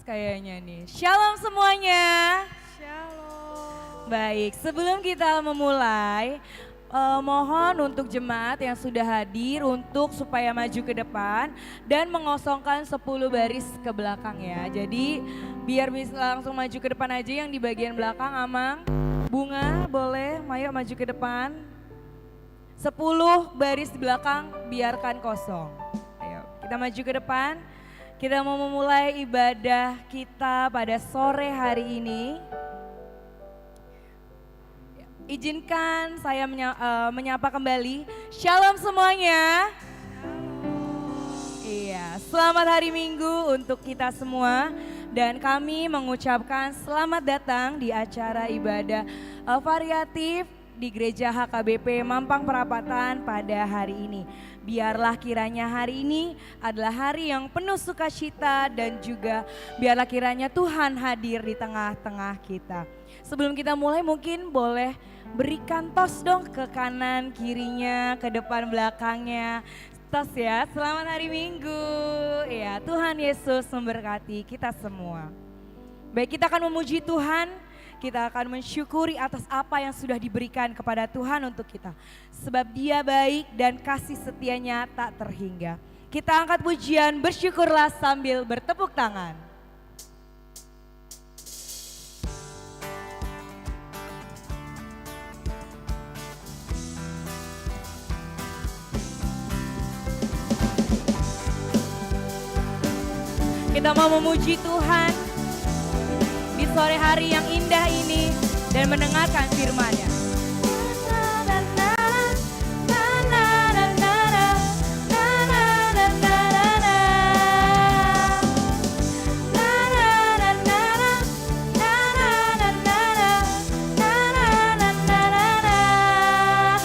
kayaknya nih. Shalom semuanya. Shalom. Baik, sebelum kita memulai, mohon untuk jemaat yang sudah hadir untuk supaya maju ke depan dan mengosongkan 10 baris ke belakang ya. Jadi biar bisa langsung maju ke depan aja yang di bagian belakang. Amang, Bunga boleh, Mayo maju ke depan. 10 baris di belakang biarkan kosong. Ayo kita maju ke depan. Kita mau memulai ibadah kita pada sore hari ini. Izinkan saya menyapa kembali. Shalom semuanya. Iya, selamat hari Minggu untuk kita semua. Dan kami mengucapkan selamat datang di acara ibadah variatif di Gereja HKBP Mampang Perapatan pada hari ini. Biarlah kiranya hari ini adalah hari yang penuh sukacita dan juga biarlah kiranya Tuhan hadir di tengah-tengah kita. Sebelum kita mulai mungkin boleh berikan tos dong ke kanan kirinya, ke depan belakangnya. Tos ya, selamat hari Minggu. Ya, Tuhan Yesus memberkati kita semua. Baik, kita akan memuji Tuhan. Kita akan mensyukuri atas apa yang sudah diberikan kepada Tuhan untuk kita. Sebab Dia baik dan kasih setianya tak terhingga. Kita angkat pujian, bersyukurlah sambil bertepuk tangan. Kita mau memuji Tuhan di sore hari yang indah ini dan mendengarkan firman-Nya.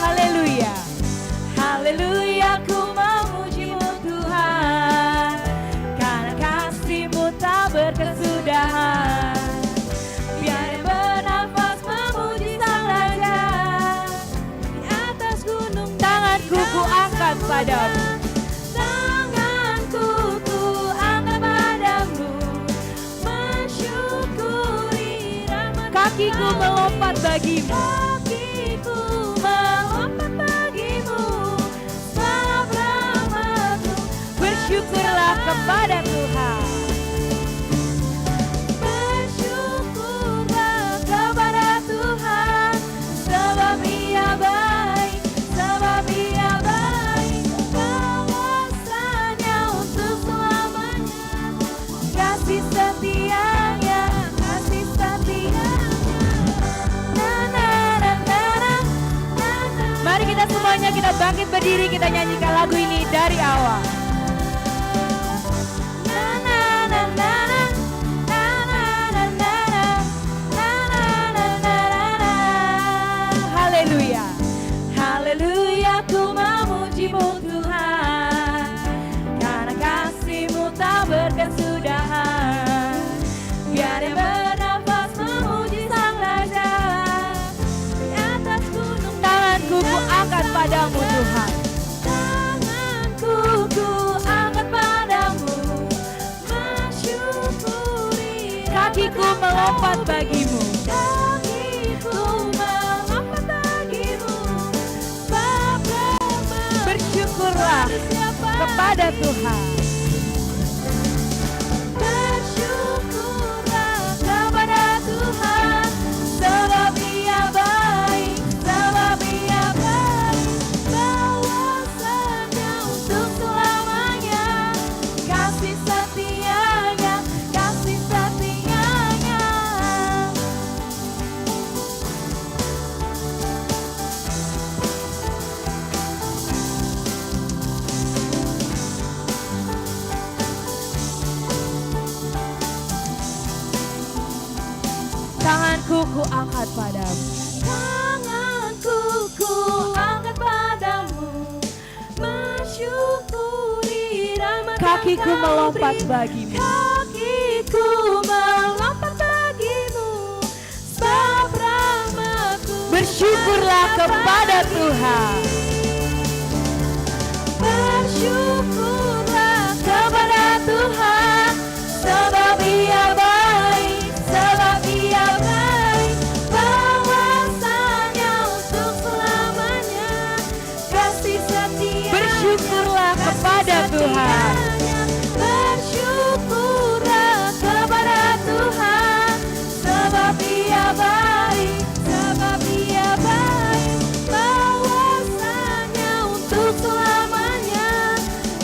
Haleluya. Haleluya, ku memuji-Mu Tuhan, karena kasih-Mu tak berkesudahan. Ku angkat padamu, tanganku ku angkat padamu, mensyukuri rahmat. Kakiku melompat bagimu, Kakiku melompat bagimu, sebab rahmat-Mu. Bersyukurlah kepada Tuhan. Bersyukurlah kepada Tuhan, sebab Ia baik, sebab Ia baik, kuasanya untuk selamanya, kasih setianya, kasih setianya. Na na na na na na na. Mari kita semuanya kita bangkit berdiri, kita nyanyikan lagu ini dari awal. Na na na na na. Na na na na na. Na na na na na na. Haleluya. Haleluya, ku memuji-Mu Tuhan, karena kasih-Mu tak berkesudahan. Biar yang bernafas memuji Sang Raja, di atas gunung. Tanganku ku angkat padamu Tuhan, Tanganku ku angkat padamu, mensyukuri. kakiku melompat bagimu. Kakiku melompat bagimu, sebab rahmat. Bersyukurlah kepada Tuhan. Bersyukurlah kepada Tuhan, sebab Ia baik, sebab Ia baik, kuasanya untuk selamanya, kasih setianya, kasih setianya. Tanganku ku angkat padamu, Tanganku ku angkat padamu, mensyukuri rahmat yang kakiku Kau melompat beri. bagimu. Kakiku melompat bagimu, sebab rahmat-Mu. Bersyukurlah kepada Tuhan. Bersyukurlah kepada Tuhan, sebab Ia Bersyukurlah kepada Tuhan, sebab Dia baik, sebab Dia baik. Bahwasanya untuk selamanya,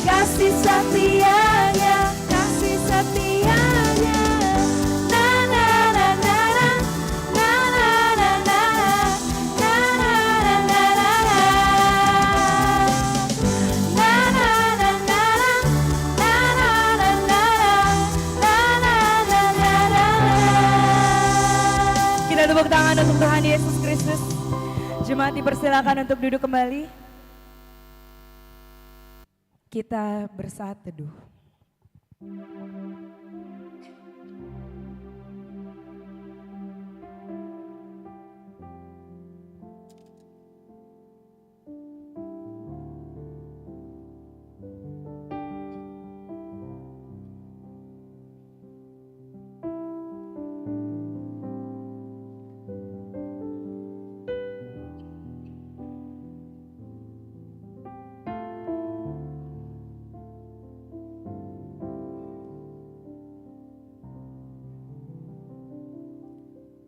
kasih setianya, kasih setianya. Na na na na na, na na na na na, na na na na na. Na na na na na, na na na na na, na na na na na. Kita tepuk tangan untuk Tuhan Yesus Kristus. Jemaat dipersilakan untuk duduk kembali. Kita bersaat teduh.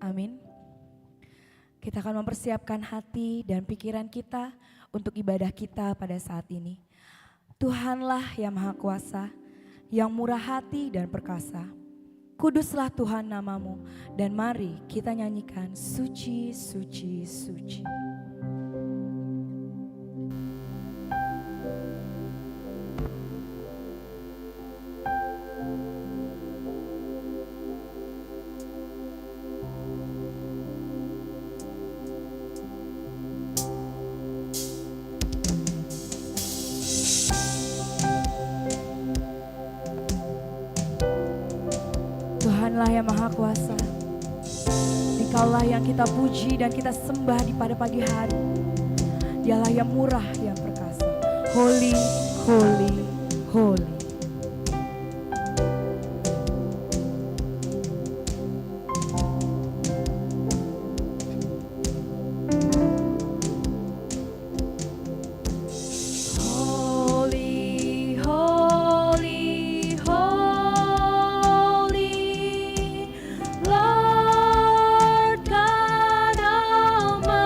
Amin. Kita akan mempersiapkan hati dan pikiran kita untuk ibadah kita pada saat ini. Tuhanlah yang Maha Kuasa, yang murah hati dan perkasa. Kuduslah Tuhan namamu, dan mari kita nyanyikan suci, suci, suci. Tuhanlah yang Maha Kuasa. Dikaulah yang kita puji dan kita sembah di pada pagi hari. Dialah yang murah, yang perkasa. Holy, holy, holy. Holy, holy, holy, Lord God Almighty.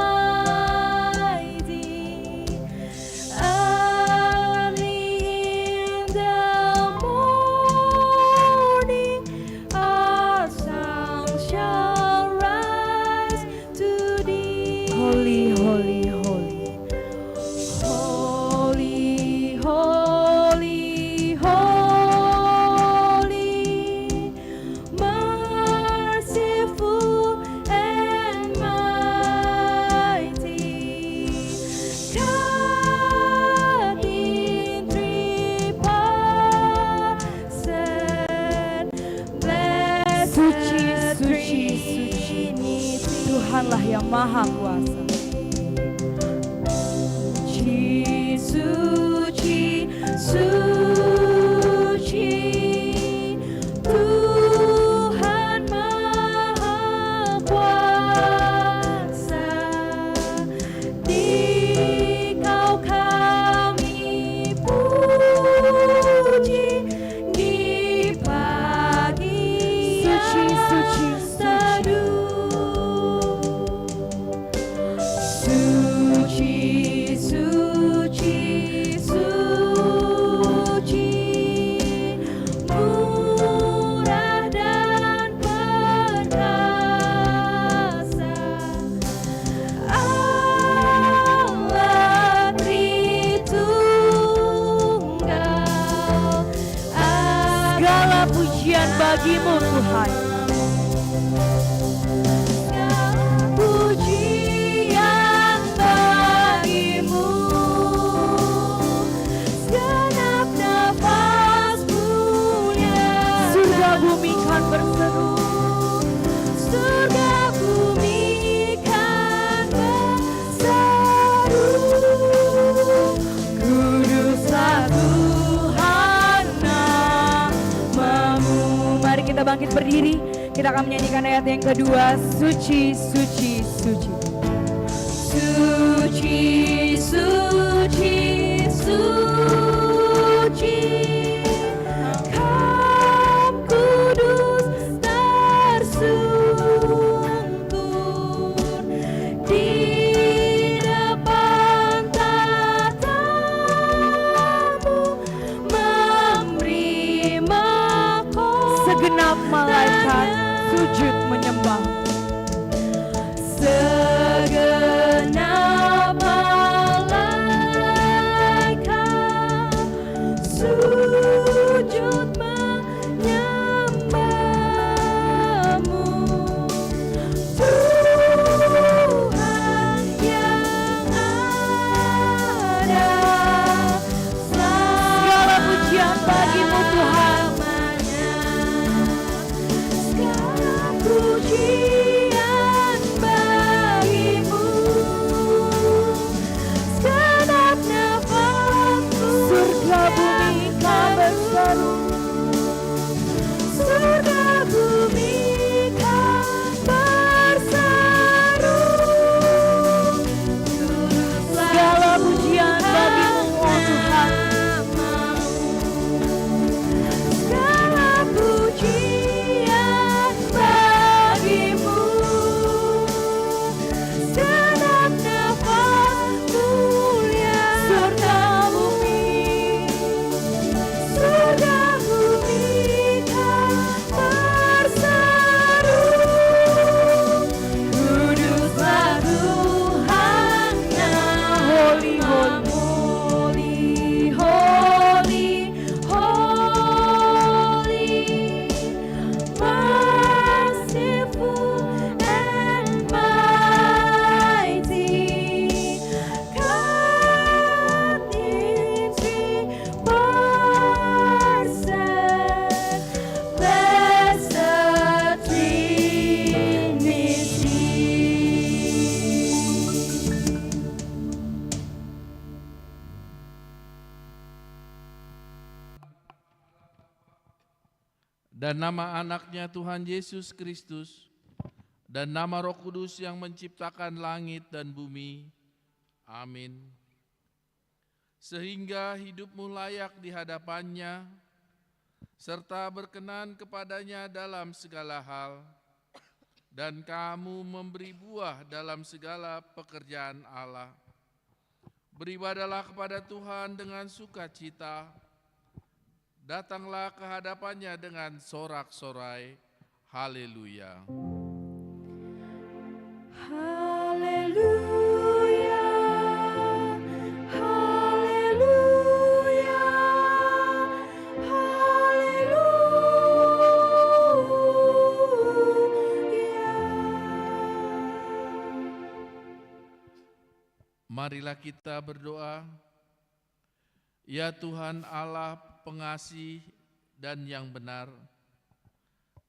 Early in the morning, our song shall rise to thee. Holy, holy, holy. Holy, holy, holy, merciful and mighty, God in three persons, blessed Suci, suci, suci. Trinity. Tuhanlah yang Maha Kuasa. Suci, suci, Tuhan Maha Kuasa. Dikau kami puji di pagi Suci, suci, yang suci. teduh. Suci, suci, suci, murah dan perkasa. Allah Tritunggal, Segala pujian bagimu Tuhan. pujian bagimu, segenap nafas mulia. Surga bumi kan berseru. Surga bumi kan berseru. Kuduslah Tuhan namamu. Mari kita bangkit berdiri. Kita akan menyanyikan ayat yang kedua. Suci, suci, suci. Suci, suci, suci, dan nama anaknya Tuhan Yesus Kristus, dan nama Roh Kudus yang menciptakan langit dan bumi. Amin. Sehingga hidupmu layak di hadapannya, serta berkenan kepadanya dalam segala hal, dan kamu memberi buah dalam segala pekerjaan Allah. Beribadalah kepada Tuhan dengan sukacita, datanglah ke hadapannya dengan sorak-sorai. Haleluya. Haleluya, haleluya, haleluya. Marilah kita berdoa. Ya Tuhan Allah pengasih dan yang benar,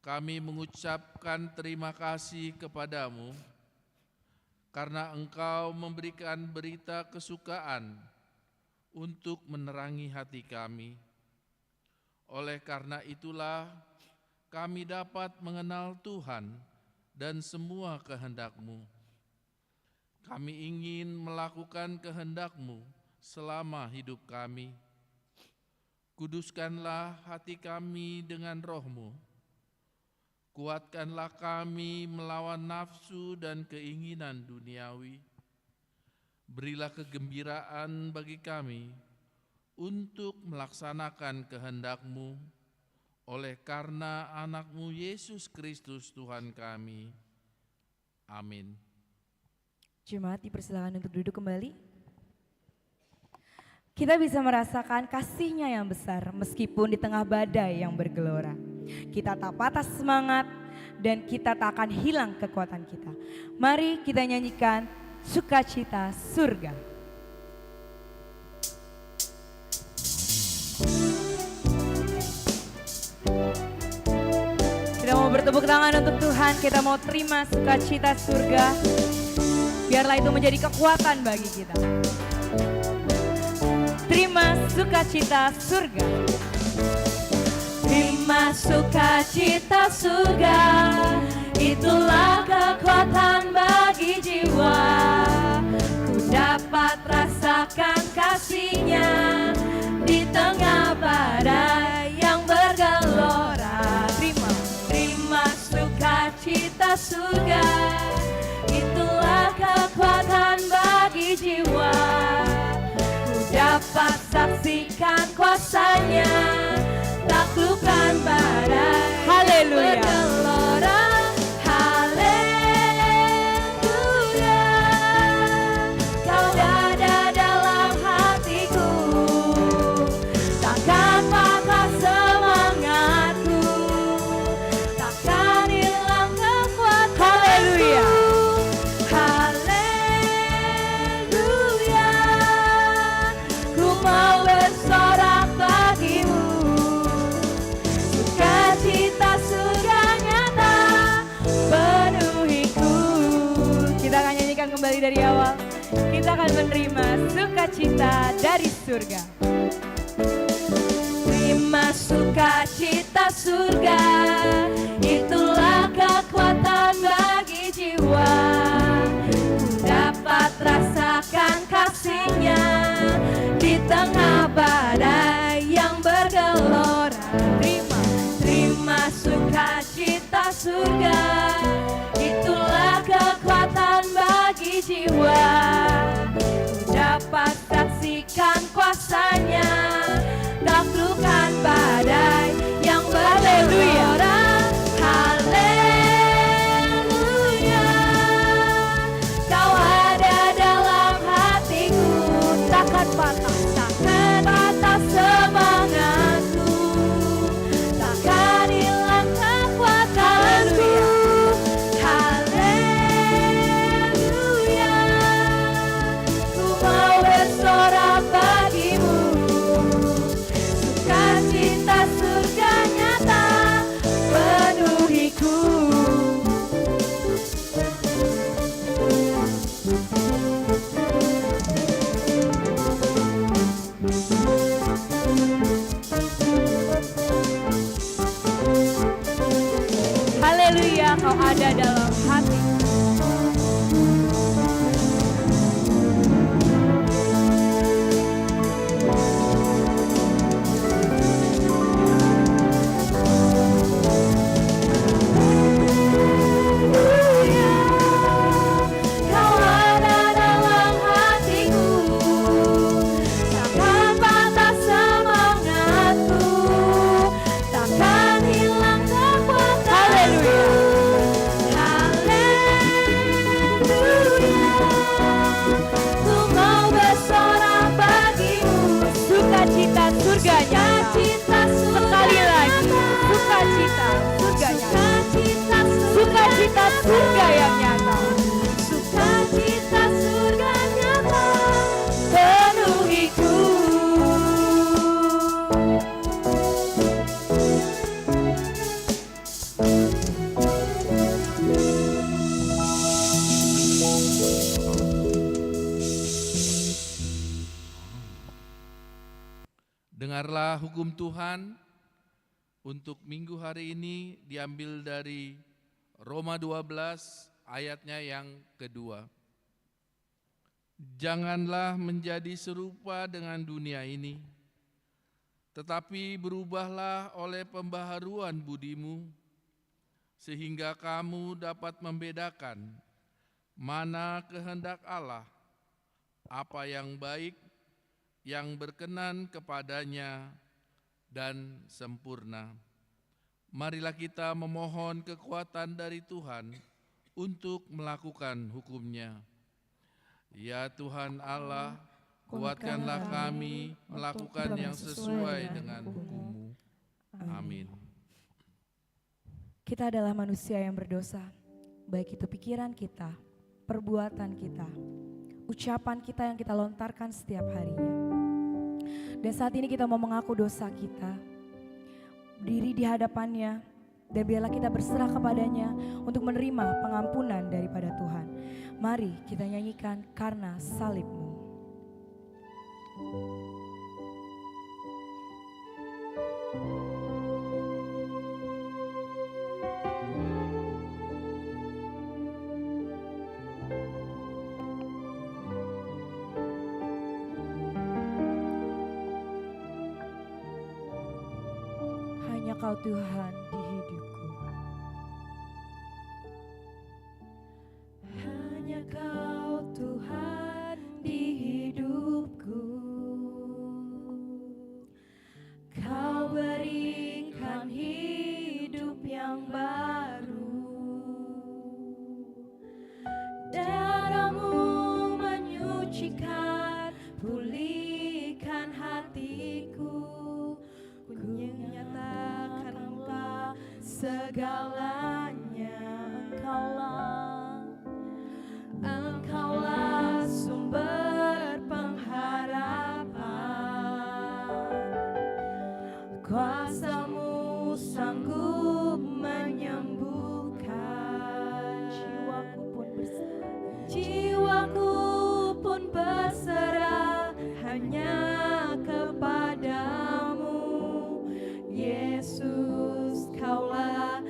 kami mengucapkan terima kasih kepadamu karena Engkau memberikan berita kesukaan untuk menerangi hati kami. Oleh karena itulah kami dapat mengenal Tuhan dan semua kehendak-Mu. Kami ingin melakukan kehendak-Mu selama hidup kami. Kuduskanlah hati kami dengan Roh-Mu. Kuatkanlah kami melawan nafsu dan keinginan duniawi. Berilah kegembiraan bagi kami untuk melaksanakan kehendak-Mu oleh karena anak-Mu Yesus Kristus Tuhan kami. Amin. Jemaat dipersilakan untuk duduk kembali. Kita bisa merasakan kasih-Nya yang besar meskipun di tengah badai yang bergelora. Kita tak patah semangat dan kita tak akan hilang kekuatan kita. Mari kita nyanyikan Sukacita Surga. Kita mau bertepuk tangan untuk Tuhan, kita mau terima sukacita surga. Biarlah itu menjadi kekuatan bagi kita. Terima sukacita surga. Terima sukacita surga, itulah kekuatan bagi jiwa. Ku dapat rasakan kasih-Nya di tengah badai yang bergelora. Terima sukacita surga, itulah kekuatan bagi jiwa. Dapat saksikan kuasa-Nya, taklukkan badai. Haleluya. Bergelora. Haleluya. Kau ada dalam hatiku, takkan patah semangatku, takkan hilang kekuatanku. Haleluya. Mau bersorak bagimu, sukacita surga nyata penuhiku. Kita akan nyanyikan kembali dari awal. Kita akan menerima sukacita dari surga. Terima sukacita surga, itulah kekuatan bagi jiwa. Ku dapat rasakan kasih-Nya di tengah badai yang bergelora. Terima sukacita surga, itulah kekuatan bagi jiwa. Ku dapat saksikan kuasa-Nya, taklukkan badai yang bergelora. Haleluya. Kau ada dalam hatiku, takkan patah semangatku, takkan hilang kekuatanku. dalam hati. Kau ada dalam hatiku, takkan patah semangatku, takkan hilang kekuatanku. Haleluya, ku mau bersorak bagimu. Sukacita surganya. Sukacita Sekali lagi, sukacita surganya. Sukacita surga yang nyata. Sukacita surga nyata penuhiku. Dengarlah hukum Tuhan untuk minggu hari ini diambil dari Roma 12 ayatnya yang kedua. Janganlah menjadi serupa dengan dunia ini, tetapi berubahlah oleh pembaharuan budimu, sehingga kamu dapat membedakan mana kehendak Allah, apa yang baik, yang berkenan kepadanya, dan sempurna. Marilah kita memohon kekuatan dari Tuhan untuk melakukan hukum-Nya. Ya Tuhan Allah, kuatkanlah kami melakukan yang sesuai dengan hukum-Mu. Amin. Kita adalah manusia yang berdosa, baik itu pikiran kita, perbuatan kita, ucapan kita yang kita lontarkan setiap harinya. Dan saat ini kita mau mengaku dosa kita, diri di hadapannya, dan biarlah kita berserah kepadanya untuk menerima pengampunan daripada Tuhan. Mari kita nyanyikan Karena Salib-Mu. Hanya Kau Tuhan di hidupku. Hanya Kau Tuhan di hidupku. Kau berikan hidup yang baru. Darah-Mu menyucikan, pulihkan hatiku. Ku nyatakan Engkau segalanya. Engkaulah sumber pengharapan. Kuasa-Mu sanggup menyembuhkan. Jiwaku pun berserah hanya kepadamu. Yesus, Kaulah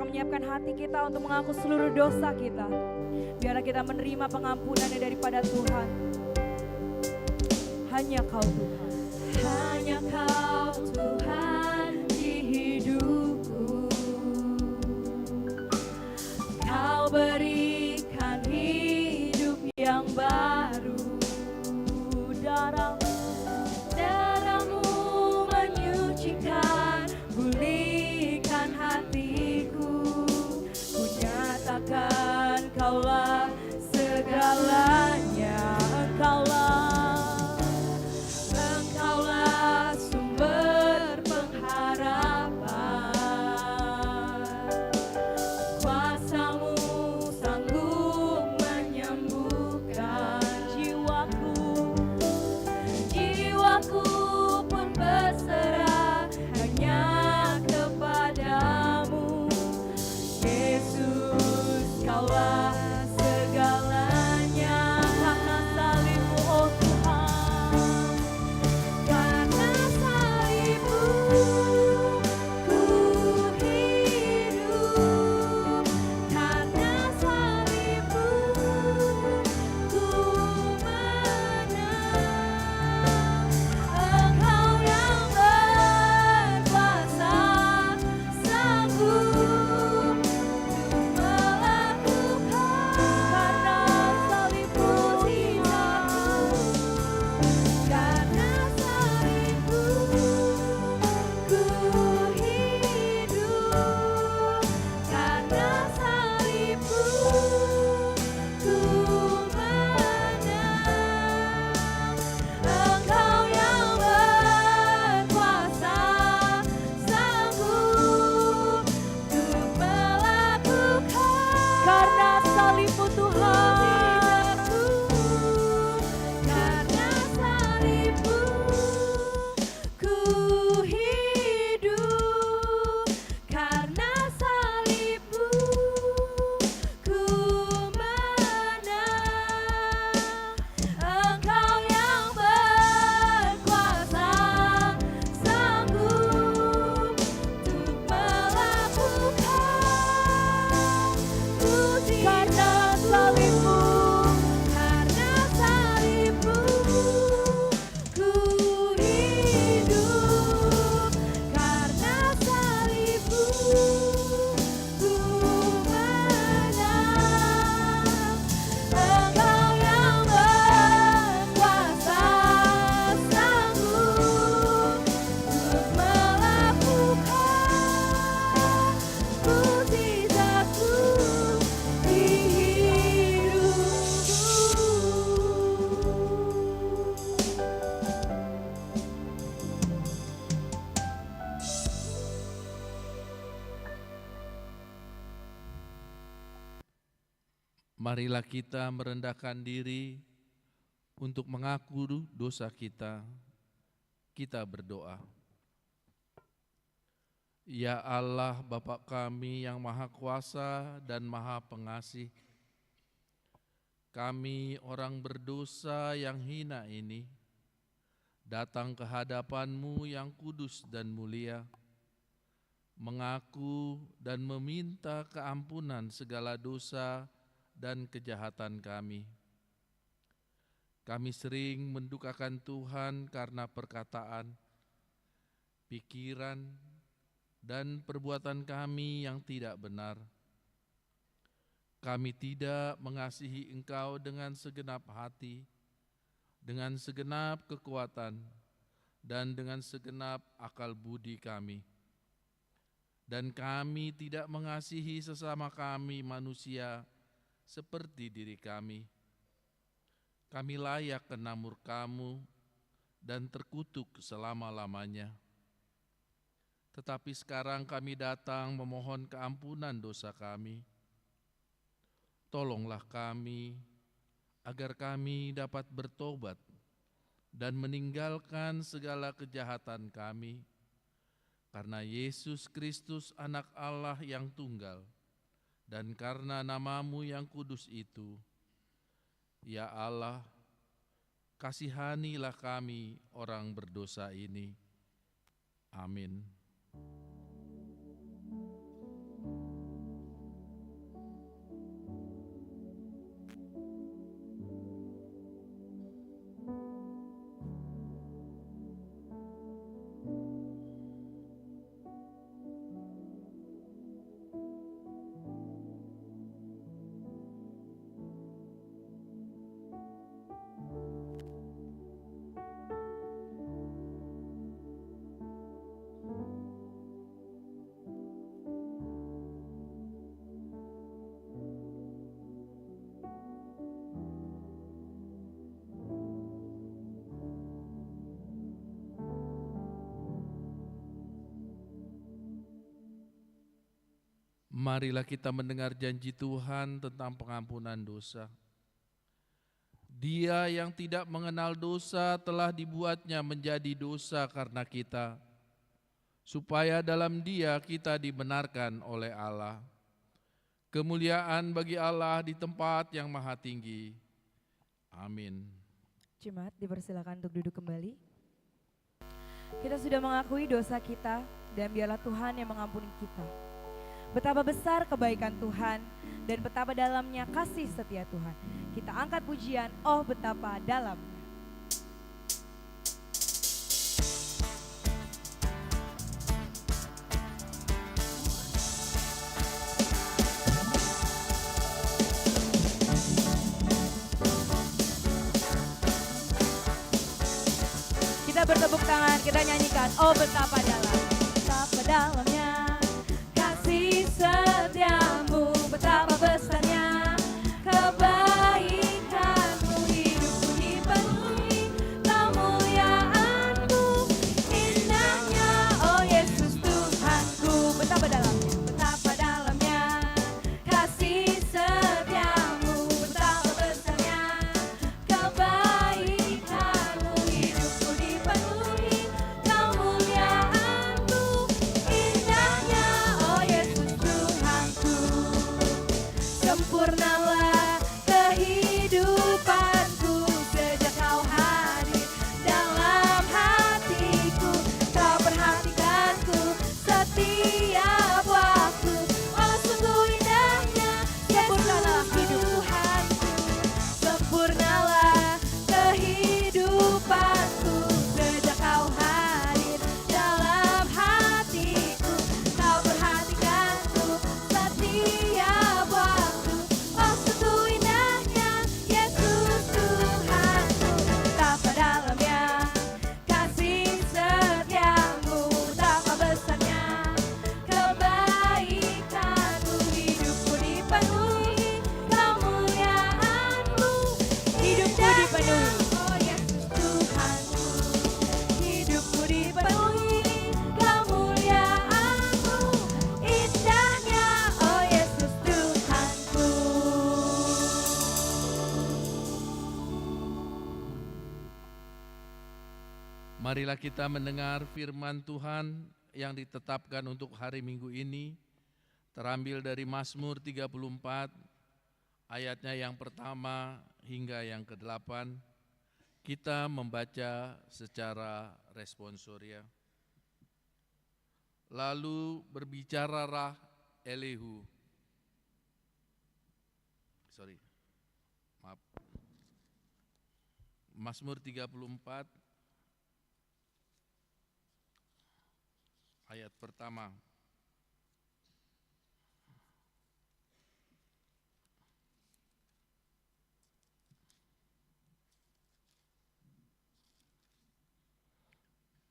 akan menyiapkan hati kita untuk mengaku seluruh dosa kita. Biarlah kita menerima pengampunannya daripada Tuhan. Hanya Kau Tuhan. Hanya Kau Tuhan di hidupku. Kau berikan hidup yang baru. Darah-Mu menyucikan, pulihkan hatiku. Ku nyatakan Kaulah segalanya, Engkaulah sumber pengharapan. Kuasa-Mu sanggup menyembuhkan jiwaku pun berserah hanya kepadamu. Yesus, Kaulah segalanya. Karena salib-Mu, oh Tuhan, karena salib-Mu ku hidup, karena salib-Mu ku menang. Engkau yang berkuasa, sanggup untuk melakukan. Karena salib-Mu, karena salib-Mu ku hidup, karena salib-Mu ku menang. Engkau yang berkuasa, sanggup untuk melakukan. Karena salib-Mu Tuhan. Karena salib-Mu ku hidup, karena salib-Mu ku menang. Engkau yang berkuasa, sanggup untuk melakukan. Karena salib-Mu, Karena salib-Mu ku hidup, karena salib-Mu ku menang. Engkau yang berkuasa, sanggup untuk melakukan mukjizat-Mu di Marilah kita merendahkan diri untuk mengaku dosa kita. Kita berdoa. Ya Allah, Bapa kami yang Maha Kuasa dan Maha Pengasih, kami orang berdosa yang hina ini datang ke hadapan-Mu yang kudus dan mulia, mengaku dan meminta keampunan segala dosa dan kejahatan kami. Kami sering mendukakan Tuhan karena perkataan, pikiran, dan perbuatan kami yang tidak benar. Kami tidak mengasihi Engkau dengan segenap hati, dengan segenap kekuatan, dan dengan segenap akal budi kami. Dan kami tidak mengasihi sesama kami manusia seperti diri kami. Kami layak kena murka-Mu dan terkutuk selama-lamanya. Tetapi sekarang kami datang memohon keampunan dosa kami. Tolonglah kami agar kami dapat bertobat dan meninggalkan segala kejahatan kami, karena Yesus Kristus Anak Allah yang tunggal, dan karena nama-Mu yang kudus itu. Ya Allah, kasihanilah kami orang berdosa ini. Amin. Marilah kita mendengar janji Tuhan tentang pengampunan dosa. Dia yang tidak mengenal dosa telah dibuatnya menjadi dosa karena kita, supaya dalam Dia kita dibenarkan oleh Allah. Kemuliaan bagi Allah di tempat yang maha tinggi. Amin. Jemaat dipersilakan untuk duduk kembali. Kita sudah mengakui dosa kita dan biarlah Tuhan yang mengampuni kita. Betapa besar kebaikan Tuhan dan betapa dalamnya kasih setia Tuhan. Kita angkat pujian, oh betapa dalamnya. Kita bertepuk tangan, kita nyanyikan, oh betapa dalamnya kasih setiamu, betapa besarnya kebaikanmu, hidupku dipenuhi kemuliaanmu, indahnya oh Yesus Tuhanku, betapa dalamnya kasih setiamu, betapa besarnya kebaikanmu, hidupku dipenuhi kemuliaanmu, indahnya oh Yesus Tuhanku. Sempurnalah kehidupanku sejak kau hadir dalam hatiku, kau perhatikanku setiap waktu, oh sungguh indahnya Yesus Tuhanku. Sempurnalah kehidupanku sejak kau hadir dalam hatiku, kau perhatikanku setiap waktu, oh sungguh indahnya Yesus Tuhanku. Betapa dalamnya kasih setiamu, betapa besarnya kebaikanmu, hidupku dipenuhi kemuliaanmu, hidupku dipenuhi oh Yesus Tuhanku, hidupku dipenuhi kemuliaanmu, indahnya oh Yesus Tuhanku. Marilah kita mendengar firman Tuhan yang ditetapkan untuk hari Minggu ini, terambil dari Mazmur 34, ayatnya yang pertama hingga yang ke-8. Kita membaca secara responsoria. Lalu berbicaralah Elihu. Mazmur 34 ayat pertama.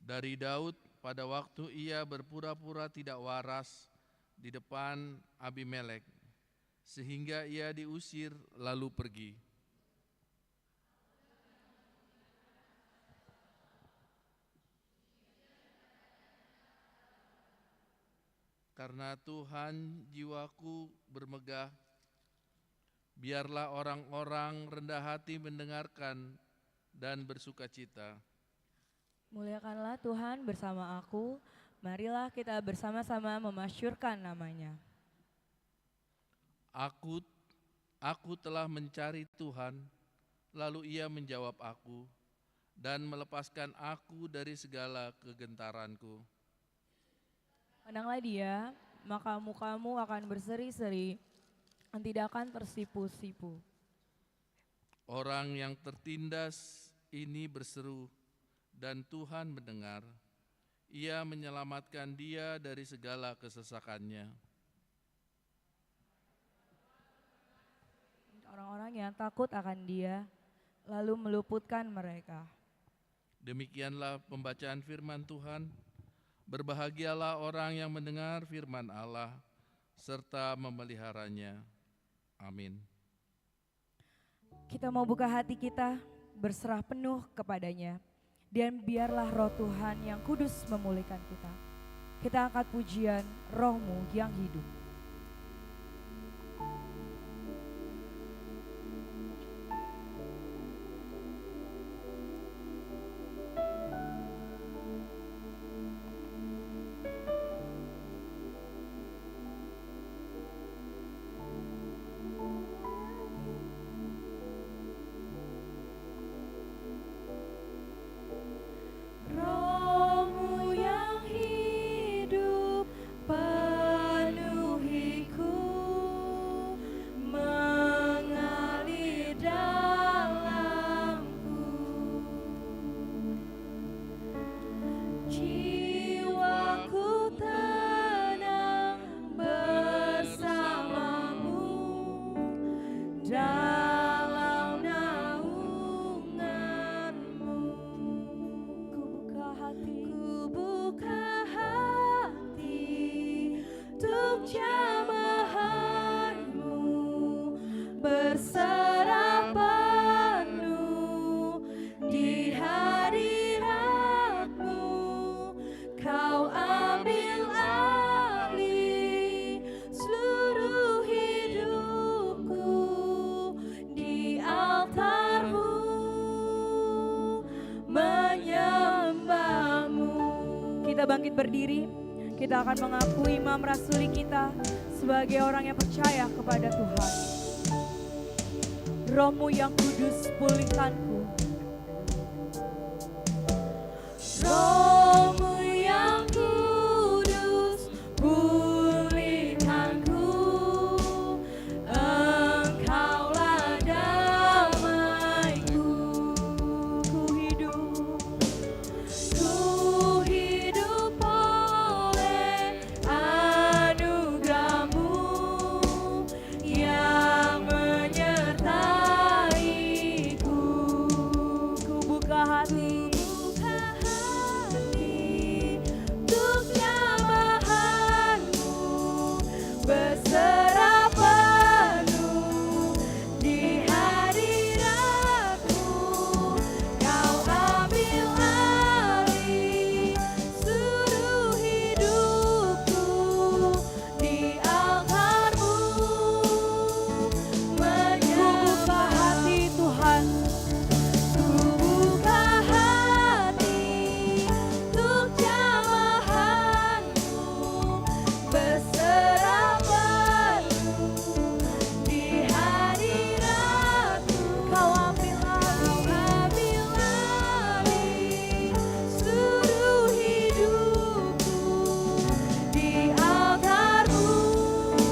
Dari Daud pada waktu ia berpura-pura tidak waras di depan Abimelek, sehingga ia diusir lalu pergi. Karena Tuhan jiwaku bermegah, biarlah orang-orang rendah hati mendengarkan dan bersukacita. Muliakanlah Tuhan bersama aku, marilah kita bersama-sama memasyurkan namanya. Aku telah mencari Tuhan, lalu Ia menjawab aku dan melepaskan aku dari segala kegentaranku. Pandanglah Dia, maka mukamu akan berseri-seri dan tidak akan tersipu-sipu. Orang yang tertindas ini berseru, dan Tuhan mendengar. Ia menyelamatkan dia dari segala kesesakannya. Orang-orang yang takut akan Dia, lalu meluputkan mereka. Demikianlah pembacaan firman Tuhan. Berbahagialah orang yang mendengar firman Allah, serta memeliharanya. Amin. Kita mau buka hati kita, berserah penuh kepadanya. Dan biarlah roh Tuhan yang kudus memulihkan kita. Kita angkat pujian roh-Mu yang hidup. altarmu menyembahmu. Kita bangkit berdiri, kita akan mengakui imam rasuli kita sebagai orang yang percaya kepada Tuhan. Rohmu yang kudus pulihkanku. Rohmu yang kudus pulihkanku, Engkaulah damaiku. Ku hidup oleh anugerah-Mu yang menyertaiku. Ku buka hati Untuk nyambahan-Mu, berserah penuh di hadirat-Mu. Kau ambil alih seluruh hidupku di altar-Mu, buka hati Tuhan. Ku buka hati untuk jamahan-Mu, berserah penuh di hadirat-Mu. Kau ambil alih seluruh hidupku di altar-Mu,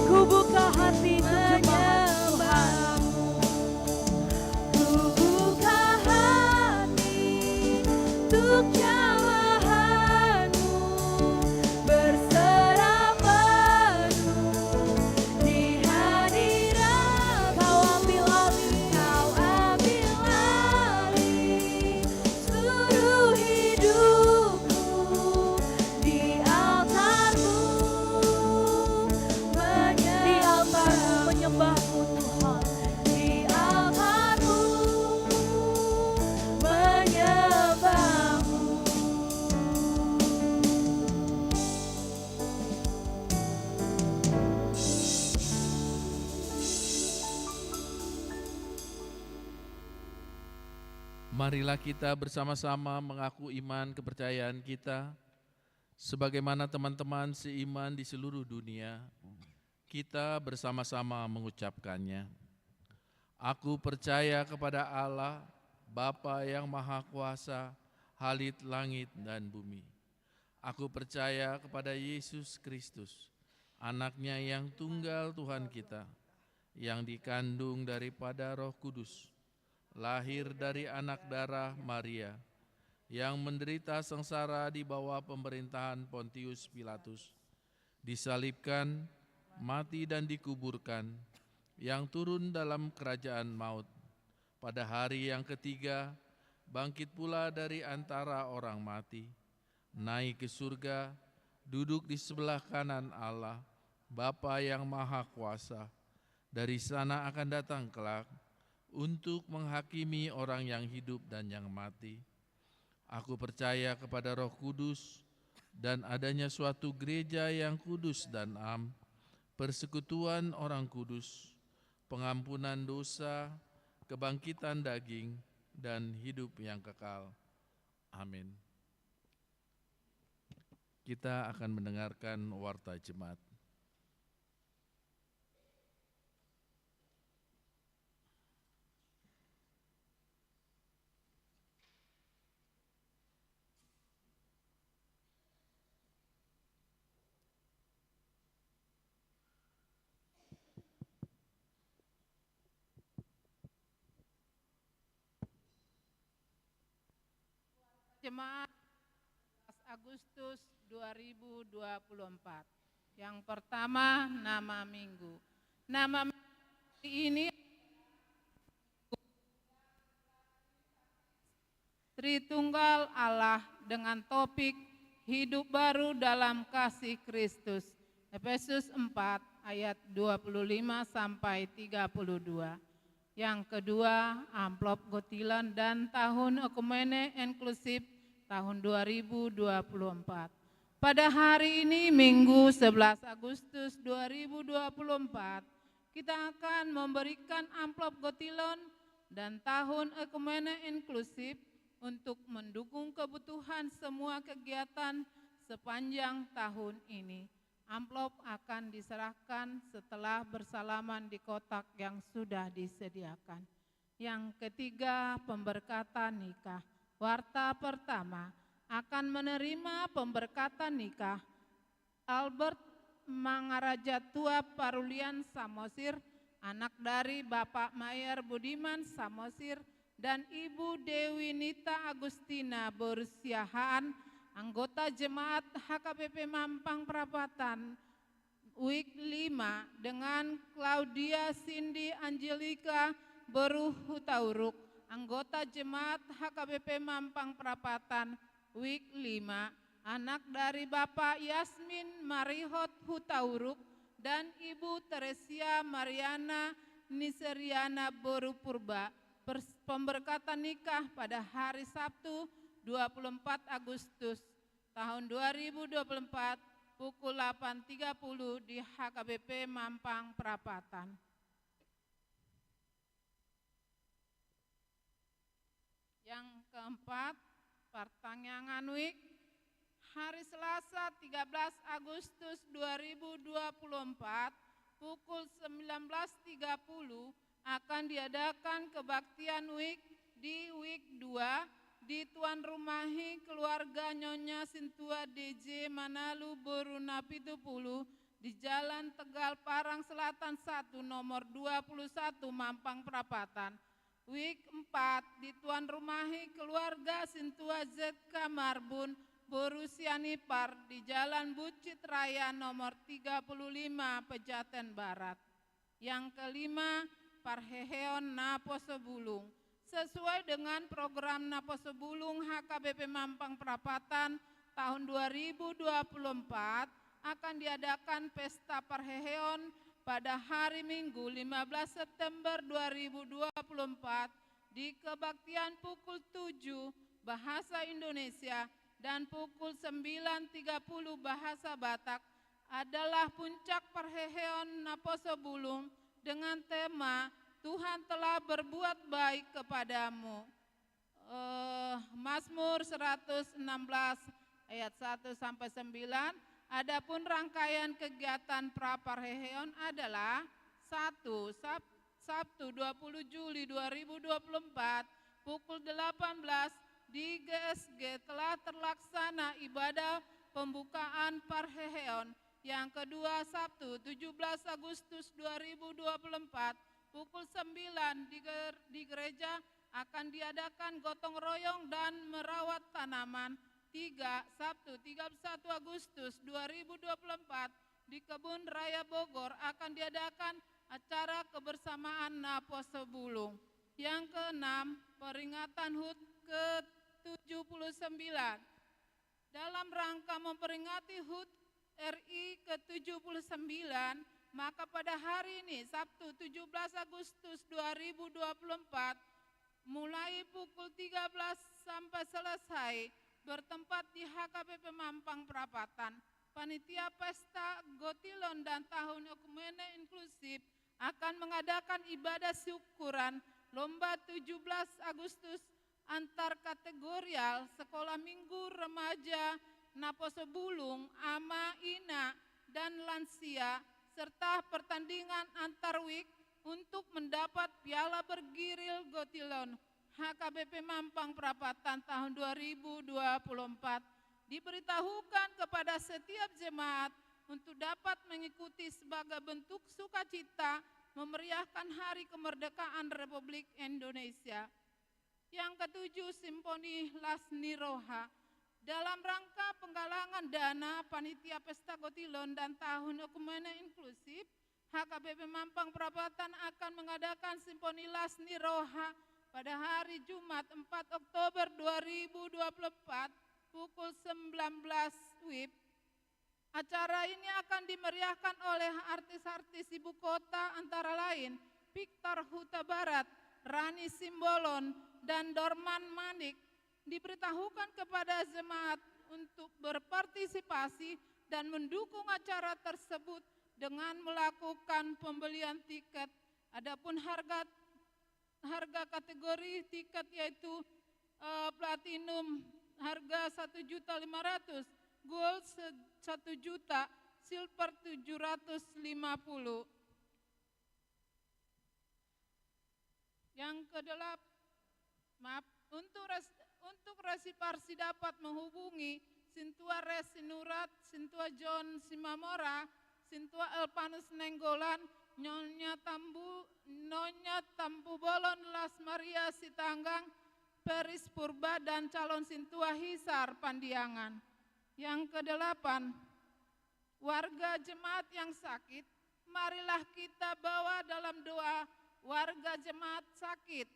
ku buka hati untuk jemaat Tuhan. Ku buka hati untuk jamahan-Mu, berserah penuh di hadirat-Mu. Kau ambil alih seluruh hidupku di altar-Mu, di altar menyembahmu Tuhan. di altar-Mu menyembahmu. Marilah kita bersama-sama mengaku iman kepercayaan kita, sebagaimana teman-teman seiman di seluruh dunia, kita bersama-sama mengucapkannya. Aku percaya kepada Allah, Bapa yang Maha Kuasa, Halik langit dan bumi. Aku percaya kepada Yesus Kristus, Anaknya yang tunggal Tuhan kita, yang dikandung daripada Roh Kudus, lahir dari anak darah Maria, yang menderita sengsara di bawah pemerintahan Pontius Pilatus, disalibkan, mati dan dikuburkan, yang turun dalam kerajaan maut. Pada hari yang ketiga, bangkit pula dari antara orang mati, naik ke surga, duduk di sebelah kanan Allah, Bapa yang Maha Kuasa. Dari sana akan datang kelak untuk menghakimi orang yang hidup dan yang mati. Aku percaya kepada Roh Kudus dan adanya suatu gereja yang kudus dan am, persekutuan orang kudus, pengampunan dosa, kebangkitan daging, dan hidup yang kekal. Amin. Kita akan mendengarkan warta jemaat. Jemaat 11 Agustus 2024. Yang pertama, nama minggu. Nama minggu ini Tritunggal Allah dengan topik hidup baru dalam kasih Kristus. Efesus 4 ayat 25 sampai 32. Yang kedua, amplop Gotilan dan tahun Ekumene Inklusif tahun 2024. Pada hari ini Minggu 11 Agustus 2024, kita akan memberikan amplop Gotilon dan Tahun Ekumene Inklusif untuk mendukung kebutuhan semua kegiatan sepanjang tahun ini. Amplop akan diserahkan setelah bersalaman di kotak yang sudah disediakan. Yang ketiga, pemberkatan nikah. Warta pertama akan menerima pemberkatan nikah Albert Mangaraja Tua Parulian Samosir, anak dari Bapak Mayer Budiman Samosir dan Ibu Dewi Nita Agustina Borusiahaan, anggota Jemaat HKBP Mampang Perapatan Week 5 dengan Claudia Cindy Angelika Beruh Hutauruk, anggota Jemaat HKBP Mampang Perapatan Week 5, anak dari Bapak Yasmin Marihot Hutauruk dan Ibu Teresia Mariana Niseriana Boru Purba. Pemberkatan nikah pada hari Sabtu 24 Agustus tahun 2024 pukul 8.30 di HKBP Mampang Perapatan. Yang keempat, pertanyaan week hari Selasa 13 Agustus 2024 pukul 19.30 akan diadakan kebaktian week di week 2 di Tuan Rumahi Keluarga Nyonya Sintua DJ Manalu Boruna Pitupulu di Jalan Tegal Parang Selatan 1 nomor 21 Mampang Perapatan. Week 4 di Tuan Rumahi Keluarga Sintua ZK Marbun Borusianipar di Jalan Bucit Raya nomor 35 Pejaten Barat. Yang kelima, Parheheon Naposo Bulung. Sesuai dengan program Naposo Bulung HKBP Mampang Perapatan tahun 2024 akan diadakan pesta Parheheon pada hari Minggu 15 September 2024 di kebaktian pukul 7 Bahasa Indonesia dan pukul 9.30 Bahasa Batak adalah puncak Parheheon Naposo Bulung dengan tema Tuhan telah berbuat baik kepadamu. Mazmur 116 ayat 1 sampai 9. Adapun rangkaian kegiatan Praparheheon adalah 1. Sabtu 20 Juli 2024 pukul 18 di GSG telah terlaksana ibadah pembukaan Parheheon. Yang kedua, Sabtu 17 Agustus 2024 pukul 9 di gereja akan diadakan gotong royong dan merawat tanaman. 3. Sabtu 31 Agustus 2024 di Kebun Raya Bogor akan diadakan acara kebersamaan Naposo Bulung. Yang keenam, peringatan HUT ke-79. Dalam rangka memperingati HUT RI ke-79, maka pada hari ini Sabtu 17 Agustus 2024 mulai pukul 13 sampai selesai bertempat di HKBP Mampang Perapatan, Panitia Pesta Gotilon dan Tahun Ekumene Inklusif akan mengadakan ibadah syukuran lomba 17 Agustus antar kategorial Sekolah Minggu Remaja Naposo Bulung, Ama, Ina, dan Lansia, serta pertandingan antar week untuk mendapat piala bergiril Gotilon HKBP Mampang Perapatan tahun 2024. Diberitahukan kepada setiap jemaat untuk dapat mengikuti sebagai bentuk sukacita memeriahkan Hari Kemerdekaan Republik Indonesia. Yang ketujuh, Simponi Lasni Roha. Dalam rangka penggalangan dana Panitia Pesta Gotilon dan Tahun Ekumene Inklusif, HKBP Mampang Perapatan akan mengadakan Simponi Lasni Roha pada hari Jumat 4 Oktober 2024 pukul 19 WIB. Acara ini akan dimeriahkan oleh artis-artis ibu kota antara lain Victor Huta Barat, Rani Simbolon, dan Dorman Manik. Diberitahukan kepada jemaat untuk berpartisipasi dan mendukung acara tersebut dengan melakukan pembelian tiket. Adapun harga harga kategori tiket yaitu platinum harga 1.500.000, gold 1 juta, silver 750. Yang kedelapan, untuk resiparsi dapat menghubungi Sintua Resinurat, Sintua John Simamora, Sintua Elpanus Nenggolan, Nyonya Tambu Bolon Las Maria Sitanggang, Peris Purba dan calon Sintua Hisar Pandiangan. Yang kedelapan, warga jemaat yang sakit, marilah kita bawa dalam doa warga jemaat sakit.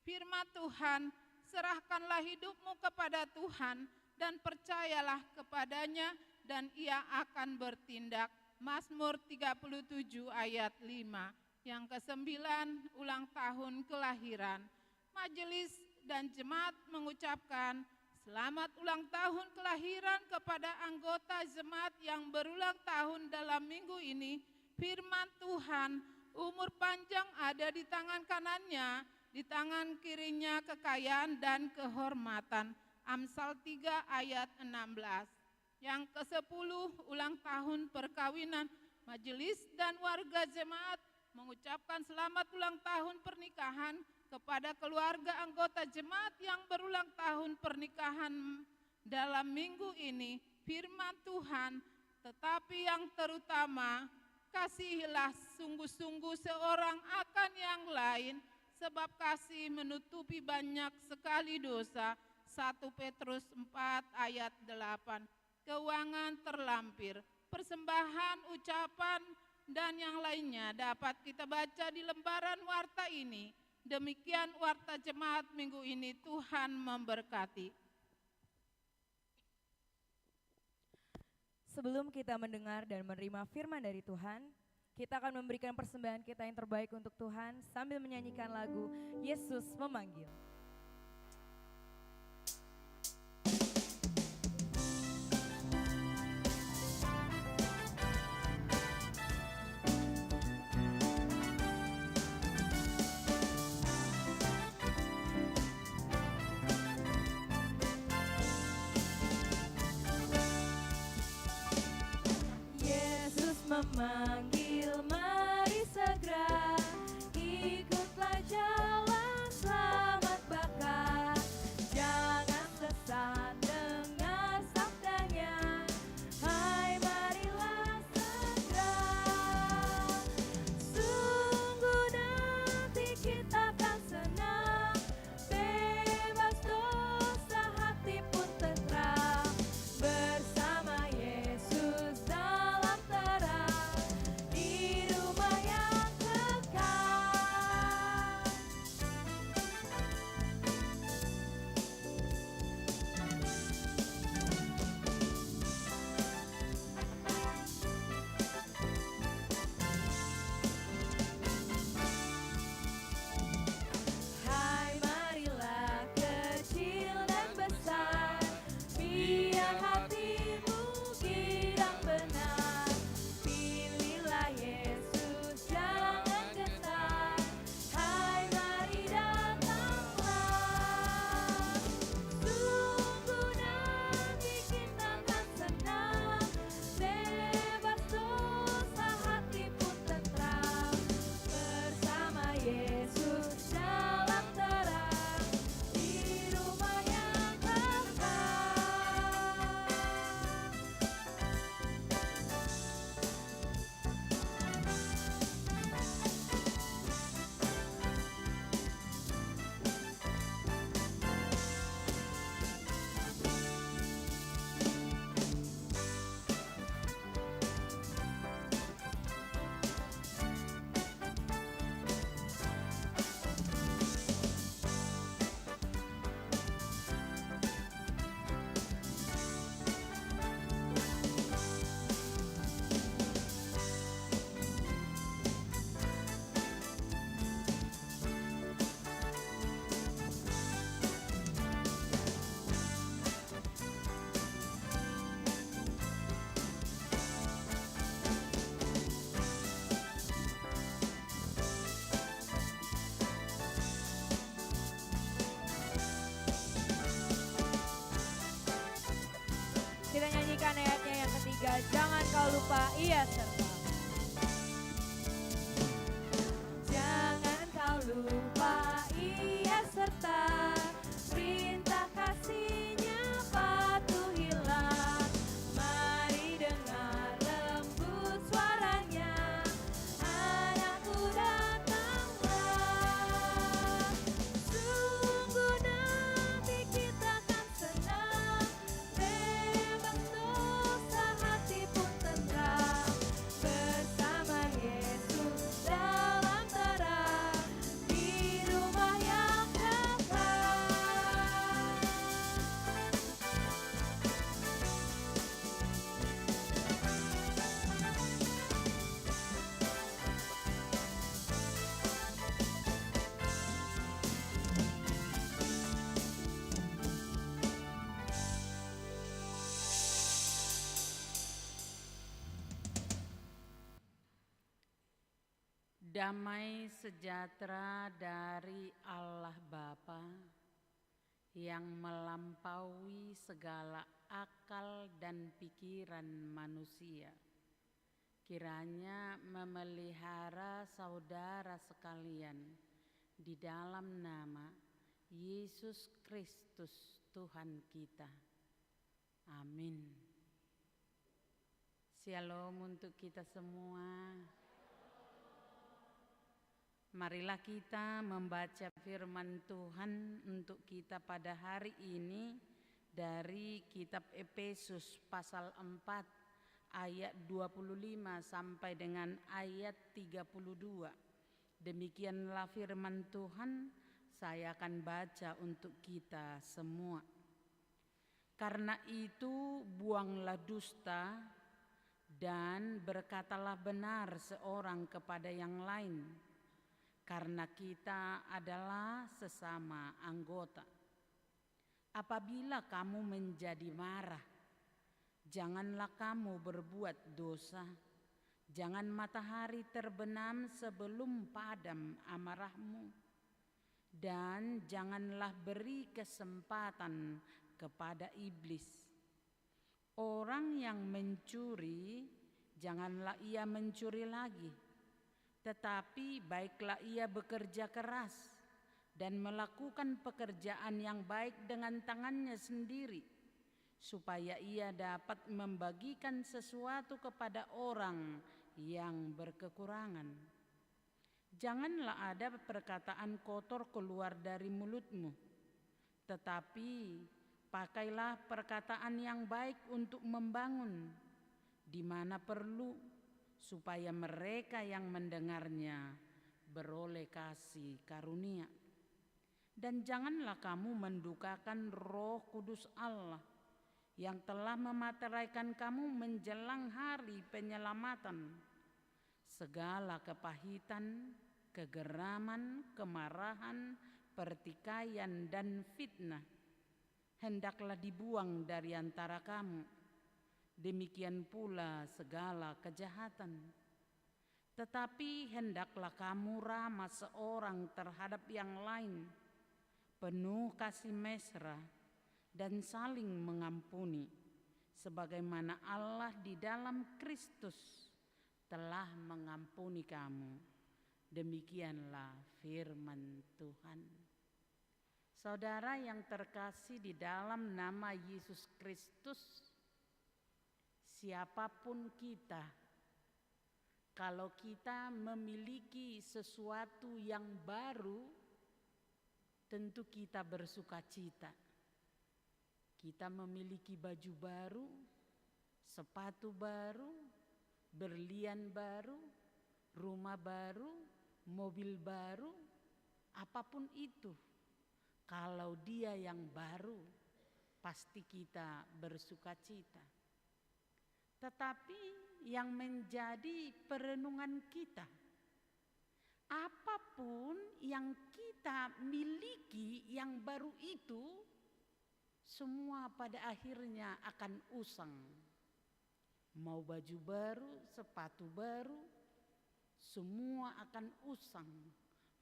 Firman Tuhan, serahkanlah hidupmu kepada Tuhan dan percayalah kepadanya dan ia akan bertindak. Mazmur 37 ayat 5. Yang kesembilan, ulang tahun kelahiran. Majelis dan jemaat mengucapkan selamat ulang tahun kelahiran kepada anggota jemaat yang berulang tahun dalam minggu ini. Firman Tuhan, umur panjang ada di tangan kanannya, di tangan kirinya kekayaan dan kehormatan. Amsal 3 ayat 16. Yang ke-10, ulang tahun perkawinan. Majelis dan warga jemaat mengucapkan selamat ulang tahun pernikahan kepada keluarga anggota jemaat yang berulang tahun pernikahan dalam minggu ini. Firman Tuhan, tetapi yang terutama, kasihilah sungguh-sungguh seorang akan yang lain, sebab kasih menutupi banyak sekali dosa. 1 Petrus 4 ayat 8. Keuangan terlampir, persembahan, ucapan, dan yang lainnya dapat kita baca di lembaran warta ini. Demikian warta jemaat minggu ini, Tuhan memberkati. Sebelum kita mendengar dan menerima firman dari Tuhan, kita akan memberikan persembahan kita yang terbaik untuk Tuhan sambil menyanyikan lagu Yesus Memanggil. Yesus memanggil, mari segera ikutlah jalan selamat lupa ia serta. Jangan kau lupa ia serta, perintah kasihnya patuhilah. Mari dengar lembut suaranya, anakku datanglah. Sungguh nanti kita akan senang, bebas dosa hati pun tenang. Bersama Yesus dalam terang, di rumah yang kekal. Damai sejahtera dari Allah Bapa yang melampaui segala akal dan pikiran manusia, kiranya memelihara saudara sekalian di dalam nama Yesus Kristus Tuhan kita. Amin. Shalom untuk kita semua. Marilah kita membaca firman Tuhan untuk kita pada hari ini dari kitab Efesus pasal 4 ayat 25 sampai dengan ayat 32. Demikianlah firman Tuhan, saya akan baca untuk kita semua. Karena itu buanglah dusta dan berkatalah benar seorang kepada yang lain, karena kita adalah sesama anggota. Apabila kamu menjadi marah, janganlah kamu berbuat dosa. Jangan matahari terbenam sebelum padam amarahmu, dan janganlah beri kesempatan kepada iblis. Orang yang mencuri, janganlah ia mencuri lagi, tetapi baiklah ia bekerja keras dan melakukan pekerjaan yang baik dengan tangannya sendiri, supaya ia dapat membagikan sesuatu kepada orang yang berkekurangan. Janganlah ada perkataan kotor keluar dari mulutmu, tetapi pakailah perkataan yang baik untuk membangun di mana perlu, supaya mereka yang mendengarnya beroleh kasih karunia. Dan janganlah kamu mendukakan Roh Kudus Allah yang telah memateraikan kamu menjelang hari penyelamatan. Segala kepahitan, kegeraman, kemarahan, pertikaian, dan fitnah hendaklah dibuang dari antara kamu. Demikian pula segala kejahatan. Tetapi hendaklah kamu ramah seorang terhadap yang lain, penuh kasih mesra dan saling mengampuni, sebagaimana Allah di dalam Kristus telah mengampuni kamu. Demikianlah firman Tuhan. Saudara yang terkasih di dalam nama Yesus Kristus, siapapun kita, kalau kita memiliki sesuatu yang baru, tentu kita bersuka cita. Kita memiliki baju baru, sepatu baru, berlian baru, rumah baru, mobil baru, apapun itu. Kalau dia yang baru, pasti kita bersuka cita. Tetapi yang menjadi perenungan kita, apapun yang kita miliki yang baru itu, semua pada akhirnya akan usang. Mau baju baru, sepatu baru, semua akan usang.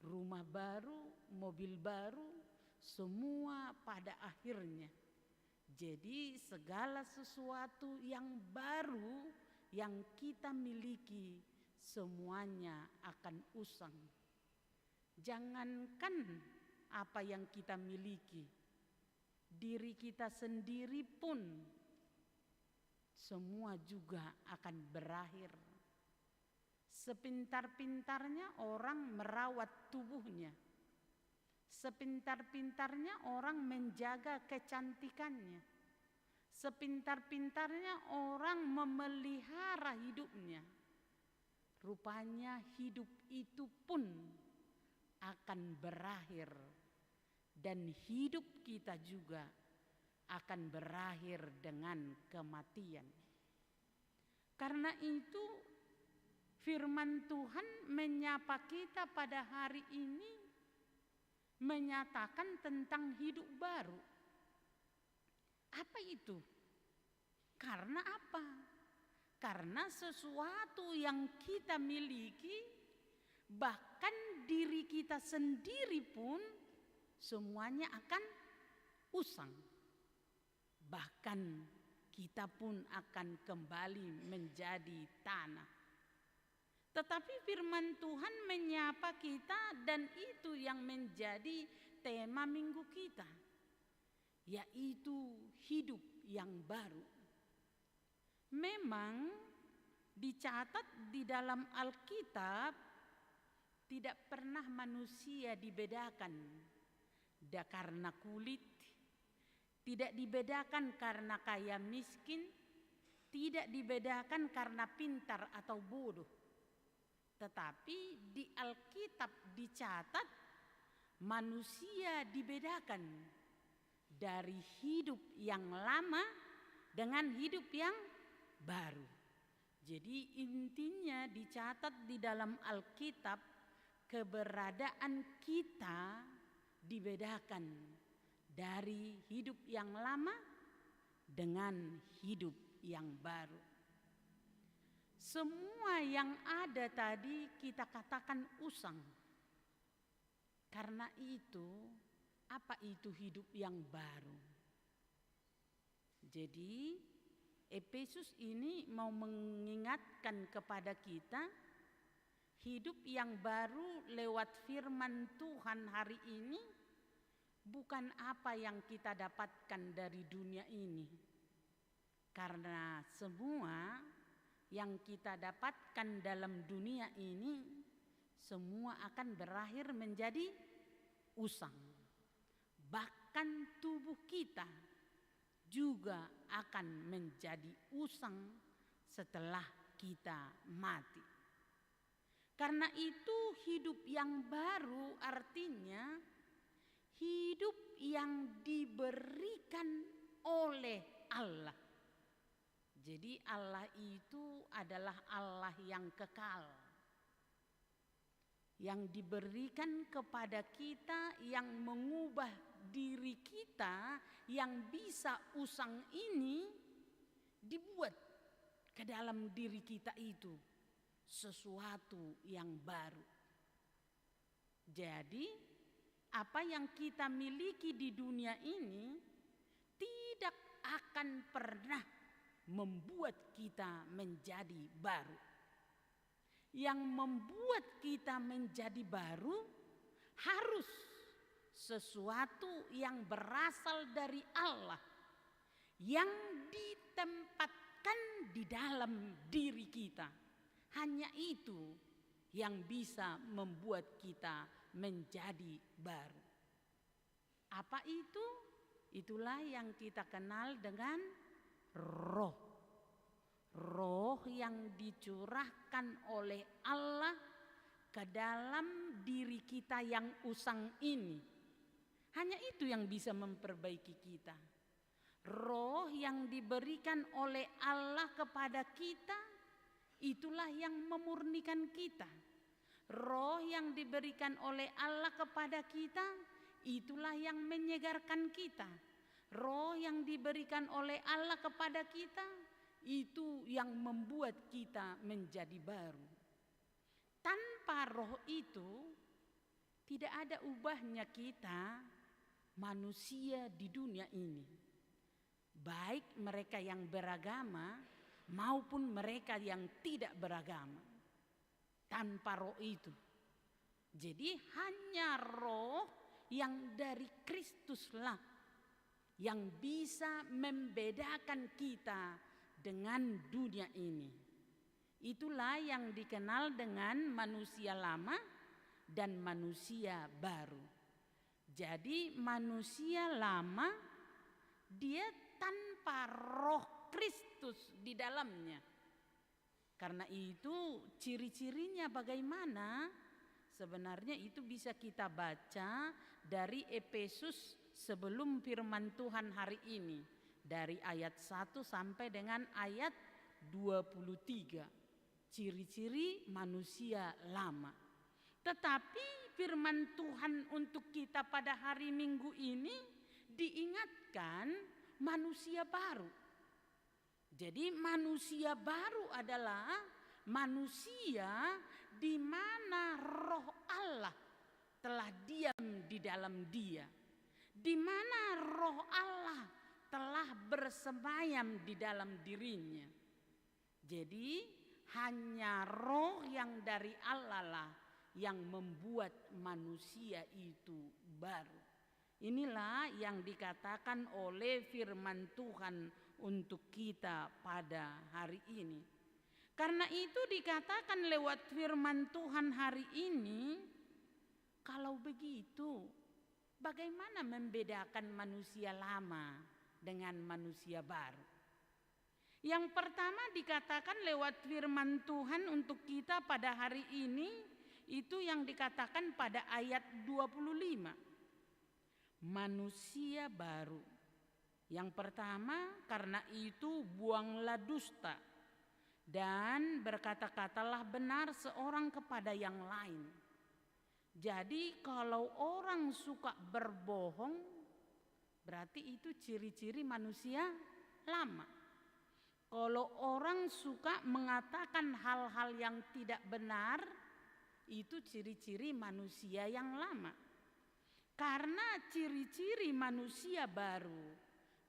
Rumah baru, mobil baru, semua pada akhirnya. Jadi segala sesuatu yang baru yang kita miliki semuanya akan usang. Jangankan apa yang kita miliki, diri kita sendiri pun semua juga akan berakhir. Sepintar-pintarnya orang merawat tubuhnya, sepintar-pintarnya orang menjaga kecantikannya, sepintar-pintarnya orang memelihara hidupnya, rupanya hidup itu pun akan berakhir, dan hidup kita juga akan berakhir dengan kematian. Karena itu firman Tuhan menyapa kita pada hari ini, menyatakan tentang hidup baru. Apa itu? Karena apa? Karena sesuatu yang kita miliki, bahkan diri kita sendiri pun semuanya akan usang. Bahkan kita pun akan kembali menjadi tanah. Tetapi firman Tuhan menyapa kita, dan itu yang menjadi tema minggu kita, yaitu hidup yang baru. Memang dicatat di dalam Alkitab, tidak pernah manusia dibedakan karena kulit, tidak dibedakan karena kaya miskin, tidak dibedakan karena pintar atau bodoh. Tetapi di Alkitab dicatat manusia dibedakan dari hidup yang lama dengan hidup yang baru. Jadi intinya dicatat di dalam Alkitab, keberadaan kita dibedakan dari hidup yang lama dengan hidup yang baru. Semua yang ada tadi kita katakan usang. Karena itu, apa itu hidup yang baru? Jadi Efesus ini mau mengingatkan kepada kita, hidup yang baru lewat firman Tuhan hari ini bukan apa yang kita dapatkan dari dunia ini. Karena semua yang kita dapatkan dalam dunia ini semua akan berakhir menjadi usang. Bahkan tubuh kita juga akan menjadi usang setelah kita mati. Karena itu hidup yang baru artinya hidup yang diberikan oleh Allah. Jadi Allah itu adalah Allah yang kekal, yang diberikan kepada kita, yang mengubah diri kita yang bisa usang ini dibuat ke dalam diri kita itu sesuatu yang baru. Jadi apa yang kita miliki di dunia ini tidak akan pernah membuat kita menjadi baru. Yang membuat kita menjadi baru harus sesuatu yang berasal dari Allah, yang ditempatkan di dalam diri kita. Hanya itu yang bisa membuat kita menjadi baru. Apa itu? Itulah yang kita kenal dengan roh. Roh yang dicurahkan oleh Allah ke dalam diri kita yang usang ini. Hanya itu yang bisa memperbaiki kita. Roh yang diberikan oleh Allah kepada kita, itulah yang memurnikan kita. Roh yang diberikan oleh Allah kepada kita, itulah yang menyegarkan kita. Roh yang diberikan oleh Allah kepada kita, itu yang membuat kita menjadi baru. Tanpa roh itu, tidak ada ubahnya kita manusia di dunia ini. Baik mereka yang beragama maupun mereka yang tidak beragama. Tanpa roh itu. Jadi hanya roh yang dari Kristuslah yang bisa membedakan kita dengan dunia ini. Itulah yang dikenal dengan manusia lama dan manusia baru. Jadi manusia lama dia tanpa roh Kristus di dalamnya. Karena itu ciri-cirinya bagaimana? Sebenarnya itu bisa kita baca dari Efesus sebelum firman Tuhan hari ini. Dari ayat 1 sampai dengan ayat 23. Ciri-ciri manusia lama. Tetapi firman Tuhan untuk kita pada hari Minggu ini diingatkan manusia baru. Jadi manusia baru adalah manusia di mana roh Allah telah diam di dalam dia. Di mana roh Allah telah bersemayam di dalam dirinya. Jadi hanya roh yang dari Allah lah yang membuat manusia itu baru. Inilah yang dikatakan oleh firman Tuhan untuk kita pada hari ini. Karena itu dikatakan lewat firman Tuhan hari ini, kalau begitu bagaimana membedakan manusia lama dengan manusia baru? Yang pertama dikatakan lewat firman Tuhan untuk kita pada hari ini, itu yang dikatakan pada ayat 25. Manusia baru. Yang pertama, karena itu buanglah dusta dan berkata-katalah benar seorang kepada yang lain. Jadi kalau orang suka berbohong, berarti itu ciri-ciri manusia lama. Kalau orang suka mengatakan hal-hal yang tidak benar, itu ciri-ciri manusia yang lama. Karena ciri-ciri manusia baru,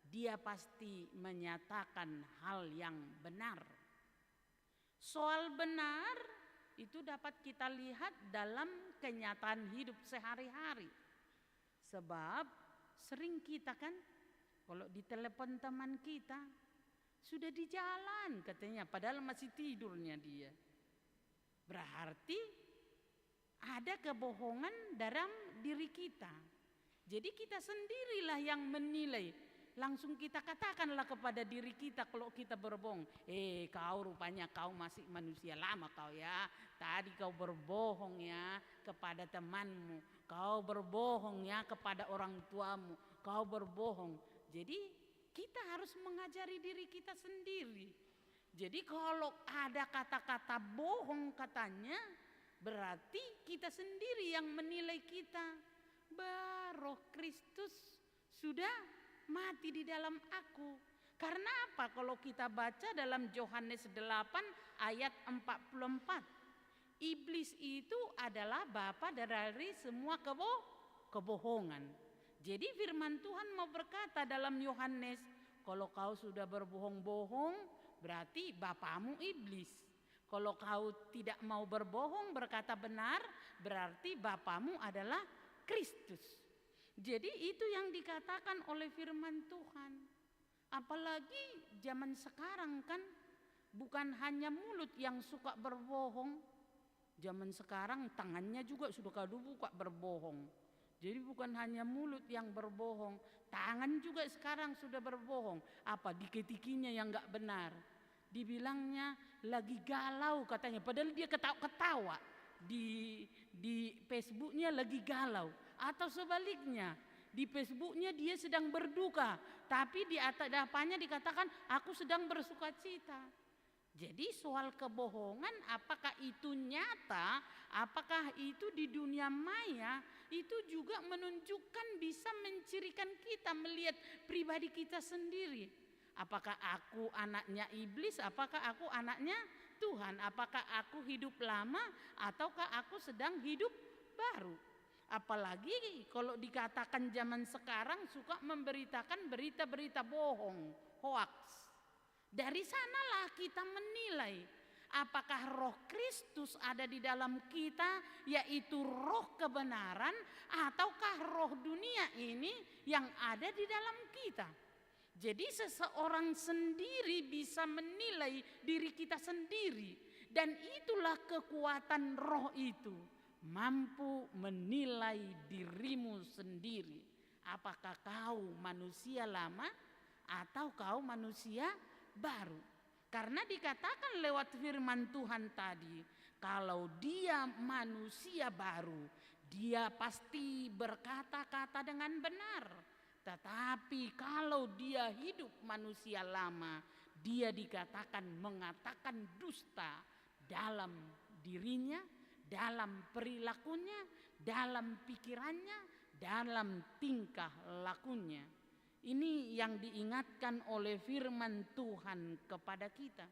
dia pasti menyatakan hal yang benar. Soal benar itu dapat kita lihat dalam kenyataan hidup sehari-hari. Sebab sering kita kan kalau ditelepon teman kita, sudah di jalan katanya, padahal masih tidurnya dia. Berarti ada kebohongan dalam diri kita. Jadi kita sendirilah yang menilai. Langsung kita katakanlah kepada diri kita kalau kita berbohong. Kau rupanya kau masih manusia lama kau ya. Tadi kau berbohong ya kepada temanmu. Kau berbohong ya kepada orang tuamu. Kau berbohong. Jadi kita harus mengajari diri kita sendiri. Jadi kalau ada kata-kata bohong katanya, berarti kita sendiri yang menilai kita. Roh Kristus sudah mati di dalam aku. Karena apa? Kalau kita baca dalam Yohanes 8 ayat 44. Iblis itu adalah bapa dari semua kebohongan. Jadi firman Tuhan mau berkata dalam Yohanes, kalau kau sudah berbohong-bohong, berarti bapamu iblis. Kalau kau tidak mau berbohong, berkata benar, berarti bapamu adalah Kristus. Jadi itu yang dikatakan oleh firman Tuhan. Apalagi zaman sekarang kan bukan hanya mulut yang suka berbohong. Zaman sekarang tangannya juga sudah kadu buka berbohong. Jadi bukan hanya mulut yang berbohong, tangan juga sekarang sudah berbohong. Apa diketikinya yang enggak benar. Dibilangnya lagi galau katanya, padahal dia ketawa-ketawa. Di Facebooknya lagi galau. Atau sebaliknya, di Facebooknya dia sedang berduka, tapi di atas depannya dikatakan aku sedang bersuka cita. Jadi soal kebohongan, apakah itu nyata, apakah itu di dunia maya, itu juga menunjukkan bisa mencirikan kita melihat pribadi kita sendiri. Apakah aku anaknya iblis, apakah aku anaknya Tuhan, apakah aku hidup lama ataukah aku sedang hidup baru. Apalagi kalau dikatakan zaman sekarang suka memberitakan berita-berita bohong, hoax. Dari sanalah kita menilai apakah roh Kristus ada di dalam kita, yaitu roh kebenaran, ataukah roh dunia ini yang ada di dalam kita. Jadi seseorang sendiri bisa menilai diri kita sendiri, dan itulah kekuatan roh itu, mampu menilai dirimu sendiri. Apakah kau manusia lama atau kau manusia baru? Karena dikatakan lewat firman Tuhan tadi, kalau dia manusia baru, dia pasti berkata-kata dengan benar. Tetapi kalau dia hidup manusia lama, dia dikatakan mengatakan dusta dalam dirinya, dalam perilakunya, dalam pikirannya, dalam tingkah lakunya. Ini yang diingatkan oleh firman Tuhan kepada kita.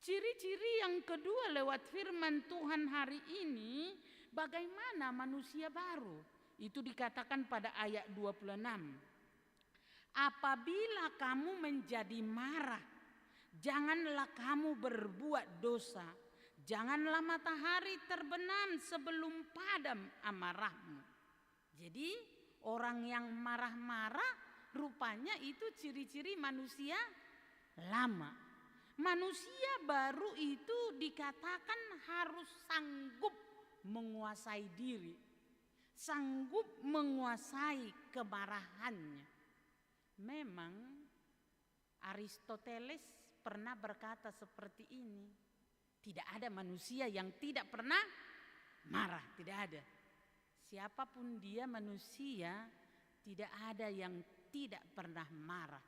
Ciri-ciri yang kedua lewat firman Tuhan hari ini, bagaimana manusia baru? Itu dikatakan pada ayat 26. Apabila kamu menjadi marah, janganlah kamu berbuat dosa. Janganlah matahari terbenam sebelum padam amarahmu. Jadi orang yang marah-marah rupanya itu ciri-ciri manusia lama. Manusia baru itu dikatakan harus sanggup menguasai diri, sanggup menguasai kemarahannya. Memang Aristoteles pernah berkata seperti ini, tidak ada manusia yang tidak pernah marah, tidak ada. Siapapun dia manusia, tidak ada yang tidak pernah marah.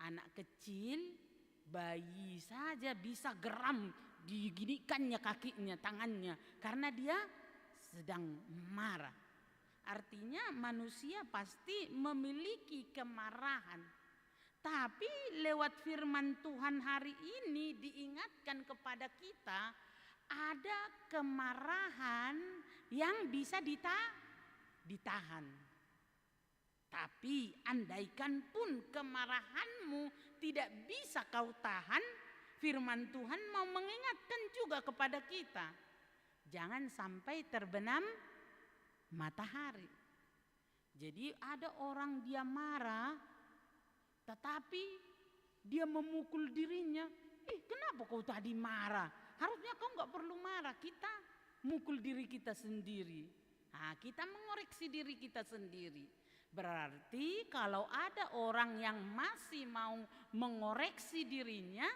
Anak kecil, bayi saja bisa geram, diginikannya kakinya, tangannya, karena dia sedang marah. Artinya manusia pasti memiliki kemarahan. Tapi lewat firman Tuhan hari ini diingatkan kepada kita, ada kemarahan yang bisa ditahan. Tapi andaikan pun kemarahanmu tidak bisa kau tahan, firman Tuhan mau mengingatkan juga kepada kita, jangan sampai terbenam matahari. Jadi ada orang dia marah, tetapi dia memukul dirinya. Kenapa kau tadi marah? Harusnya kau gak perlu marah. Kita mukul diri kita sendiri. Nah, kita mengoreksi diri kita sendiri. Berarti kalau ada orang yang masih mau mengoreksi dirinya,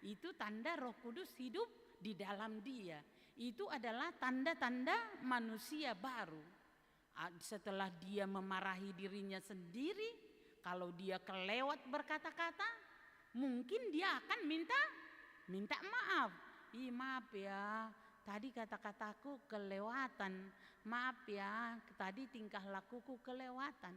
itu tanda Roh Kudus hidup di dalam dia. Itu adalah tanda-tanda manusia baru. Setelah dia memarahi dirinya sendiri, kalau dia kelewat berkata-kata, mungkin dia akan minta maaf. Maaf ya, tadi kata-kataku kelewatan. Maaf ya, tadi tingkah lakuku kelewatan.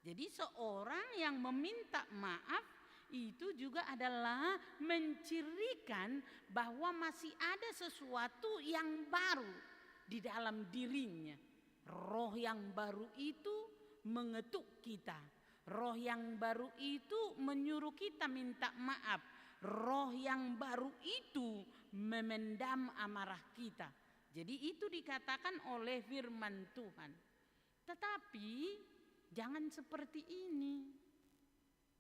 Jadi seorang yang meminta maaf itu juga adalah mencirikan bahwa masih ada sesuatu yang baru di dalam dirinya. Roh yang baru itu mengetuk kita. Roh yang baru itu menyuruh kita minta maaf. Roh yang baru itu memendam amarah kita. Jadi itu dikatakan oleh firman Tuhan. Tetapi jangan seperti ini.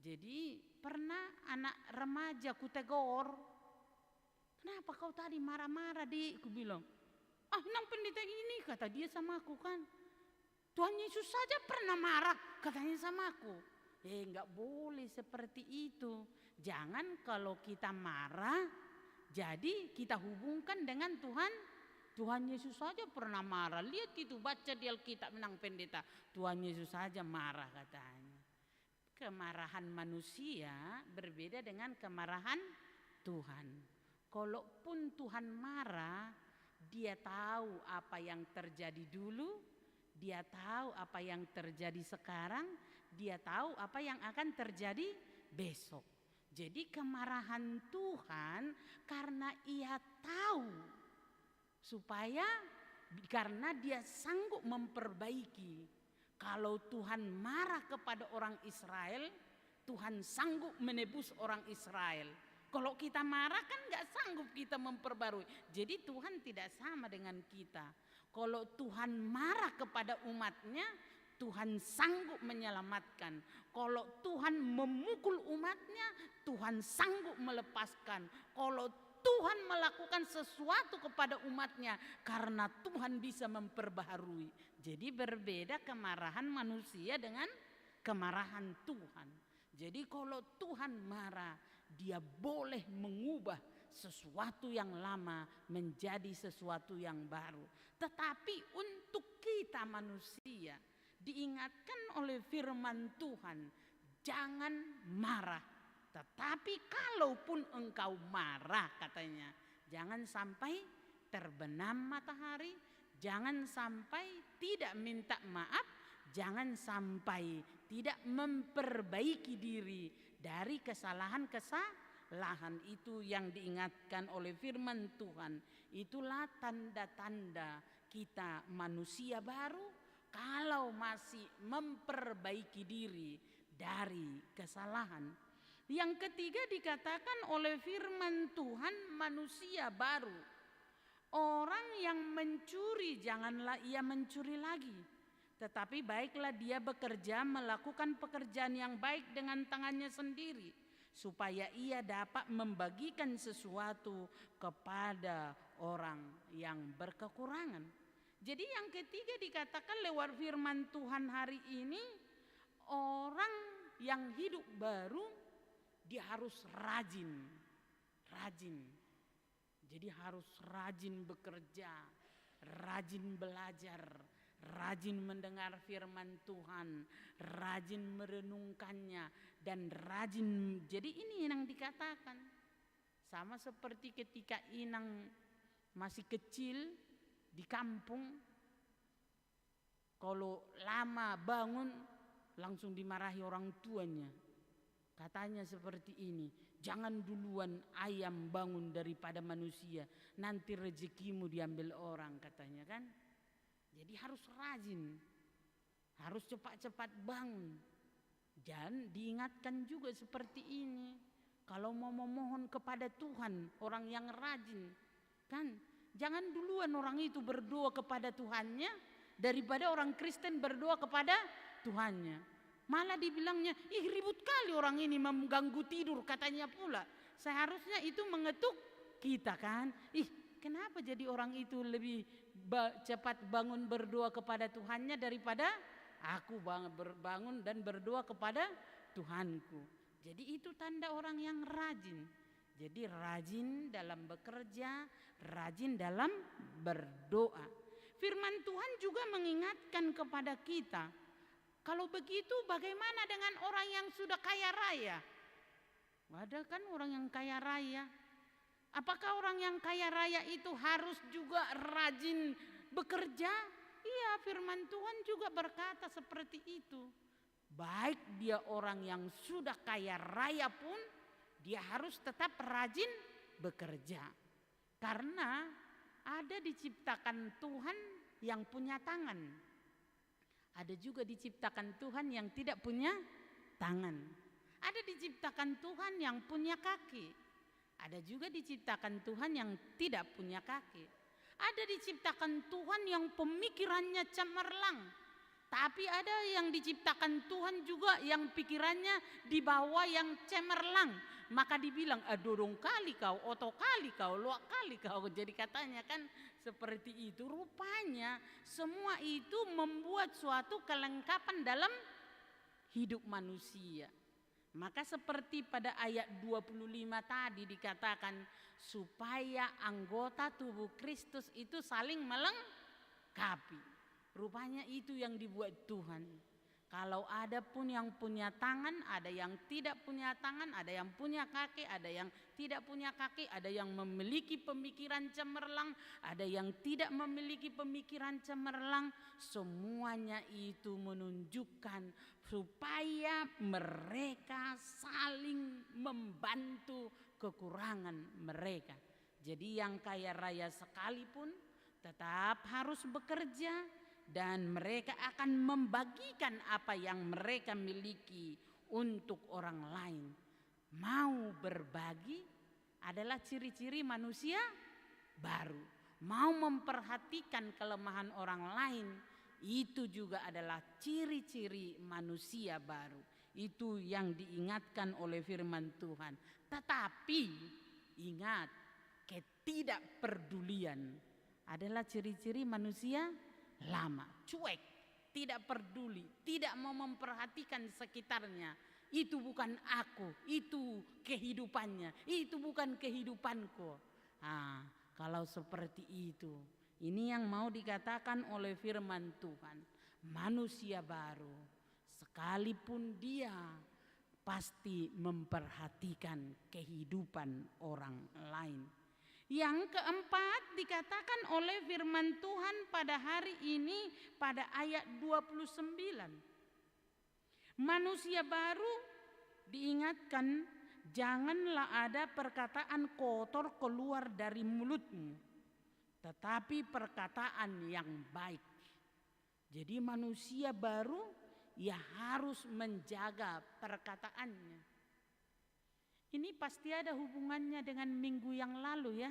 Jadi pernah anak remaja ku tegur, kenapa kau tadi marah-marah dik? Ku bilang, nang pendeta ini, kata dia sama aku kan. Tuhan Yesus saja pernah marah, katanya sama aku. Enggak boleh seperti itu. Jangan kalau kita marah, jadi kita hubungkan dengan Tuhan. Tuhan Yesus saja pernah marah. Lihat itu, baca di Alkitab menang pendeta. Tuhan Yesus saja marah katanya. Kemarahan manusia berbeda dengan kemarahan Tuhan. Kalaupun Tuhan marah, dia tahu apa yang terjadi dulu, dia tahu apa yang terjadi sekarang, dia tahu apa yang akan terjadi besok. Jadi kemarahan Tuhan karena ia tahu, supaya karena dia sanggup memperbaiki. Kalau Tuhan marah kepada orang Israel, Tuhan sanggup menebus orang Israel. Kalau kita marah kan gak sanggup kita memperbarui. Jadi Tuhan tidak sama dengan kita. Kalau Tuhan marah kepada umatnya, Tuhan sanggup menyelamatkan. Kalau Tuhan memukul umatnya, Tuhan sanggup melepaskan. Kalau Tuhan melakukan sesuatu kepada umatnya, karena Tuhan bisa memperbaharui. Jadi berbeda kemarahan manusia dengan kemarahan Tuhan. Jadi kalau Tuhan marah, Dia boleh mengubah sesuatu yang lama menjadi sesuatu yang baru. Tetapi untuk kita manusia, diingatkan oleh firman Tuhan, jangan marah. Tetapi kalaupun engkau marah, katanya, jangan sampai terbenam matahari, jangan sampai tidak minta maaf, jangan sampai tidak memperbaiki diri dari kesalahan-kesalahan itu yang diingatkan oleh firman Tuhan. Itulah tanda-tanda kita manusia baru kalau masih memperbaiki diri dari kesalahan. Yang ketiga dikatakan oleh firman Tuhan, manusia baru. Orang yang mencuri, janganlah ia mencuri lagi. Tetapi baiklah dia bekerja, melakukan pekerjaan yang baik dengan tangannya sendiri, supaya ia dapat membagikan sesuatu kepada orang yang berkekurangan. Jadi yang ketiga dikatakan lewat firman Tuhan hari ini, orang yang hidup baru dia harus rajin. Jadi harus rajin bekerja, rajin belajar, rajin mendengar firman Tuhan, rajin merenungkannya, dan rajin. Jadi ini yang dikatakan. Sama seperti ketika Inang masih kecil di kampung, kalau lama bangun langsung dimarahi orang tuanya. Katanya seperti ini, jangan duluan ayam bangun daripada manusia, nanti rezekimu diambil orang, katanya kan. Jadi harus rajin, harus cepat-cepat bangun. Dan diingatkan juga seperti ini, kalau mau memohon kepada Tuhan, orang yang rajin, kan, jangan duluan orang itu berdoa kepada Tuhannya daripada orang Kristen berdoa kepada Tuhannya. Malah dibilangnya, ih ribut kali orang ini mengganggu tidur, katanya pula. Seharusnya itu mengetuk kita kan. Ih, kenapa jadi orang itu lebih cepat bangun berdoa kepada Tuhannya daripada aku bangun dan berdoa kepada Tuhanku. Jadi itu tanda orang yang rajin. Jadi rajin dalam bekerja, rajin dalam berdoa. Firman Tuhan juga mengingatkan kepada kita, kalau begitu bagaimana dengan orang yang sudah kaya raya? Ada kan orang yang kaya raya. Apakah orang yang kaya raya itu harus juga rajin bekerja? Iya, firman Tuhan juga berkata seperti itu. Baik dia orang yang sudah kaya raya pun, dia harus tetap rajin bekerja. Karena ada diciptakan Tuhan yang punya tangan. Ada juga diciptakan Tuhan yang tidak punya tangan. Ada diciptakan Tuhan yang punya kaki. Ada juga diciptakan Tuhan yang tidak punya kaki. Ada diciptakan Tuhan yang pemikirannya cemerlang. Tapi ada yang diciptakan Tuhan juga yang pikirannya di bawah yang cemerlang. Maka dibilang, dorong kali kau, oto kali kau, luak kali kau. Jadi katanya kan seperti itu. Rupanya semua itu membuat suatu kelengkapan dalam hidup manusia. Maka seperti pada ayat 25 tadi dikatakan, supaya anggota tubuh Kristus itu saling melengkapi. Rupanya itu yang dibuat Tuhan. Kalau ada pun yang punya tangan, ada yang tidak punya tangan, ada yang punya kaki, ada yang tidak punya kaki, ada yang memiliki pemikiran cemerlang, ada yang tidak memiliki pemikiran cemerlang. Semuanya itu menunjukkan supaya mereka saling membantu kekurangan mereka. Jadi yang kaya raya sekalipun tetap harus bekerja, dan mereka akan membagikan apa yang mereka miliki untuk orang lain. Mau berbagi adalah ciri-ciri manusia baru. Mau memperhatikan kelemahan orang lain, itu juga adalah ciri-ciri manusia baru. Itu yang diingatkan oleh firman Tuhan. Tetapi ingat, ketidakpedulian adalah ciri-ciri manusia lama. Cuek, tidak peduli, tidak mau memperhatikan sekitarnya. Itu bukan aku, itu kehidupannya, itu bukan kehidupanku. Kalau seperti itu, ini yang mau dikatakan oleh firman Tuhan. Manusia baru, sekalipun dia pasti memperhatikan kehidupan orang lain. Yang keempat dikatakan oleh firman Tuhan pada hari ini pada ayat 29. Manusia baru diingatkan, janganlah ada perkataan kotor keluar dari mulutmu, tetapi perkataan yang baik. Jadi manusia baru ya harus menjaga perkataannya. Ini pasti ada hubungannya dengan minggu yang lalu ya.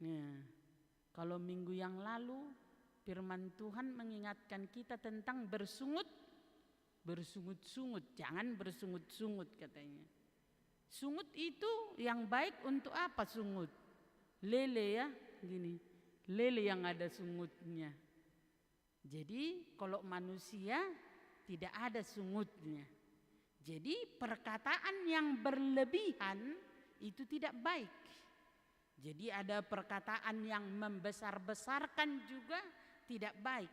Nah, kalau minggu yang lalu firman Tuhan mengingatkan kita tentang bersungut-sungut, jangan bersungut-sungut katanya. Sungut itu yang baik untuk apa sungut? Lele ya, gini. Lele yang ada sungutnya. Jadi kalau manusia tidak ada sungutnya. Jadi perkataan yang berlebihan itu tidak baik. Jadi ada perkataan yang membesar-besarkan juga tidak baik.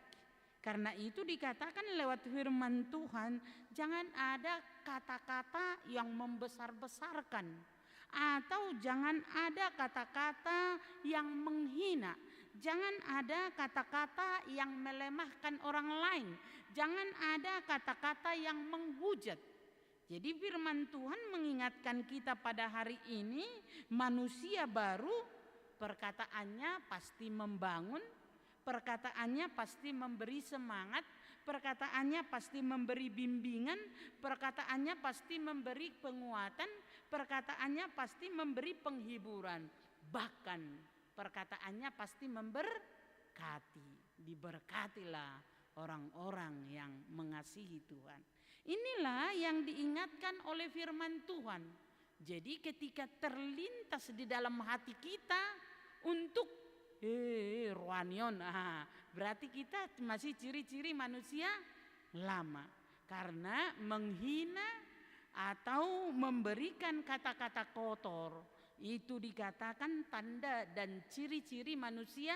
Karena itu dikatakan lewat firman Tuhan, jangan ada kata-kata yang membesar-besarkan. Atau jangan ada kata-kata yang menghina. Jangan ada kata-kata yang melemahkan orang lain. Jangan ada kata-kata yang menghujat. Jadi firman Tuhan mengingatkan kita pada hari ini, manusia baru perkataannya pasti membangun, perkataannya pasti memberi semangat, perkataannya pasti memberi bimbingan, perkataannya pasti memberi penguatan, perkataannya pasti memberi penghiburan. Bahkan perkataannya pasti memberkati. Diberkatilah orang-orang yang mengasihi Tuhan. Inilah yang diingatkan oleh firman Tuhan. Jadi ketika terlintas di dalam hati kita untuk rohanion, berarti kita masih ciri-ciri manusia lama. Karena menghina atau memberikan kata-kata kotor, itu dikatakan tanda dan ciri-ciri manusia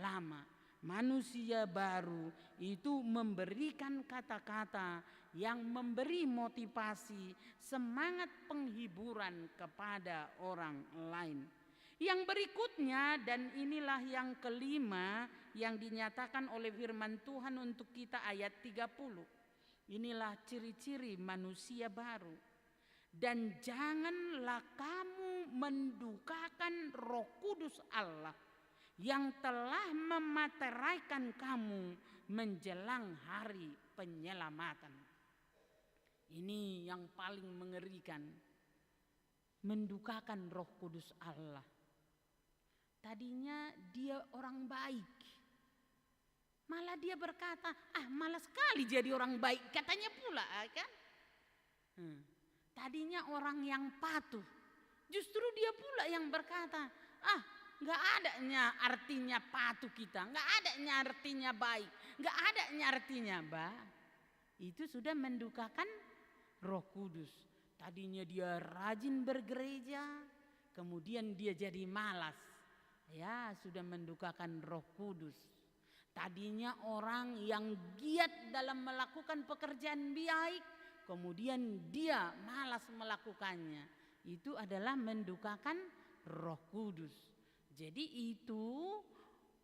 lama. Manusia baru itu memberikan kata-kata yang memberi motivasi, semangat penghiburan kepada orang lain. Yang berikutnya, dan inilah yang kelima yang dinyatakan oleh firman Tuhan untuk kita ayat 30. Inilah ciri-ciri manusia baru. Dan janganlah kamu mendukakan Roh Kudus Allah yang telah memateraikan kamu menjelang hari penyelamatan. Ini yang paling mengerikan. Mendukakan Roh Kudus Allah. Tadinya dia orang baik. Malah dia berkata, malas sekali jadi orang baik. Katanya pula kan. Tadinya orang yang patuh. Justru dia pula yang berkata, gak adanya artinya patuh kita. Gak adanya artinya baik. Gak adanya artinya itu sudah mendukakan Roh Kudus. Tadinya dia rajin bergereja, kemudian dia jadi malas. Ya, sudah mendukakan Roh Kudus. Tadinya orang yang giat dalam melakukan pekerjaan baik, kemudian dia malas melakukannya. Itu adalah mendukakan Roh Kudus. Jadi itu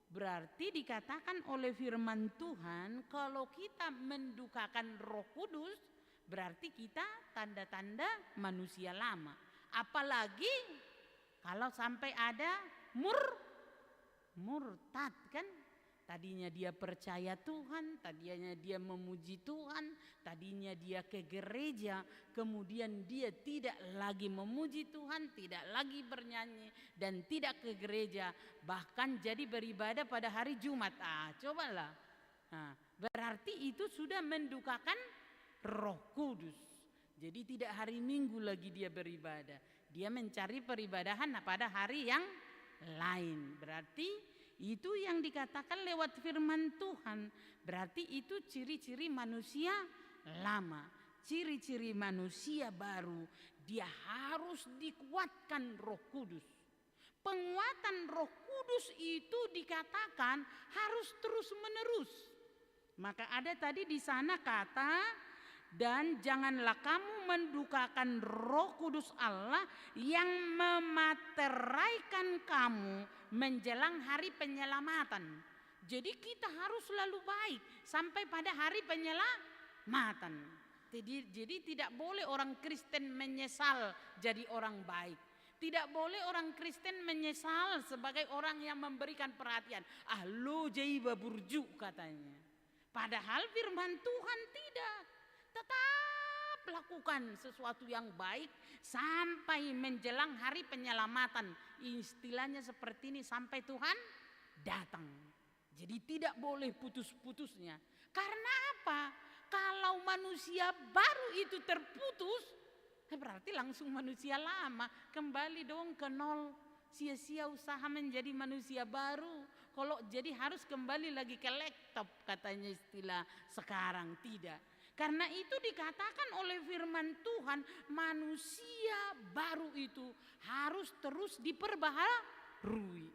berarti dikatakan oleh firman Tuhan, kalau kita mendukakan Roh Kudus, berarti kita tanda-tanda manusia lama. Apalagi kalau sampai ada murtad kan. Tadinya dia percaya Tuhan, tadinya dia memuji Tuhan, Tadinya dia ke gereja, kemudian dia tidak lagi memuji Tuhan, tidak lagi bernyanyi, dan tidak ke gereja, bahkan jadi beribadah pada hari Jumat. Cobalah. Berarti itu sudah mendukakan Roh Kudus. Jadi tidak hari Minggu lagi dia beribadah. Dia mencari peribadahan pada hari yang lain. Berarti itu yang dikatakan lewat firman Tuhan. Berarti itu ciri-ciri manusia lama. Ciri-ciri manusia baru, dia harus dikuatkan Roh Kudus. Penguatan Roh Kudus itu dikatakan harus terus-menerus. Maka ada tadi di sana kata, dan janganlah kamu mendukakan Roh Kudus Allah yang memateraikan kamu menjelang hari penyelamatan. Jadi kita harus selalu baik sampai pada hari penyelamatan. Jadi tidak boleh orang Kristen menyesal jadi orang baik. Tidak boleh orang Kristen menyesal sebagai orang yang memberikan perhatian. Lo jaiba burju katanya. Padahal firman Tuhan tidak. Tetap lakukan sesuatu yang baik sampai menjelang hari penyelamatan. Istilahnya seperti ini, sampai Tuhan datang. Jadi tidak boleh putus-putusnya. Karena apa? Kalau manusia baru itu terputus, berarti langsung manusia lama. Kembali dong ke nol. Sia-sia usaha menjadi manusia baru. Kalau jadi harus kembali lagi ke laptop katanya istilah sekarang. Tidak. Karena itu dikatakan oleh firman Tuhan, manusia baru itu harus terus diperbaharui.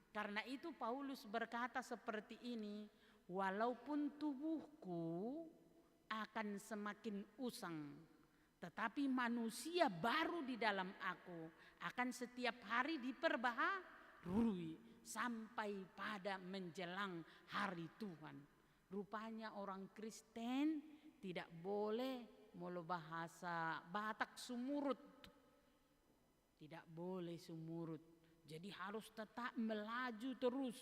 Karena itu Paulus berkata seperti ini, walaupun tubuhku akan semakin usang, tetapi manusia baru di dalam aku akan setiap hari diperbaharui sampai pada menjelang hari Tuhan. Rupanya orang Kristen tidak boleh mulu bahasa Batak sumurut. Tidak boleh sumurut. Jadi harus tetap melaju terus.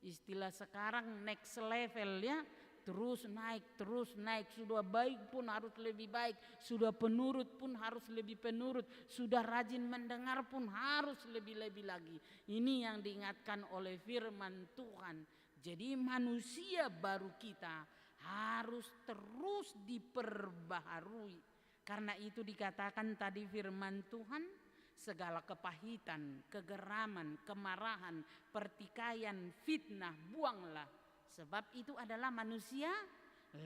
Istilah sekarang next level ya. Terus naik. Sudah baik pun harus lebih baik. Sudah penurut pun harus lebih penurut. Sudah rajin mendengar pun harus lebih-lebih lagi. Ini yang diingatkan oleh firman Tuhan. Jadi manusia baru kita harus terus diperbaharui. Karena itu dikatakan tadi firman Tuhan, segala kepahitan, kegeraman, kemarahan, pertikaian, fitnah, buanglah. Sebab itu adalah manusia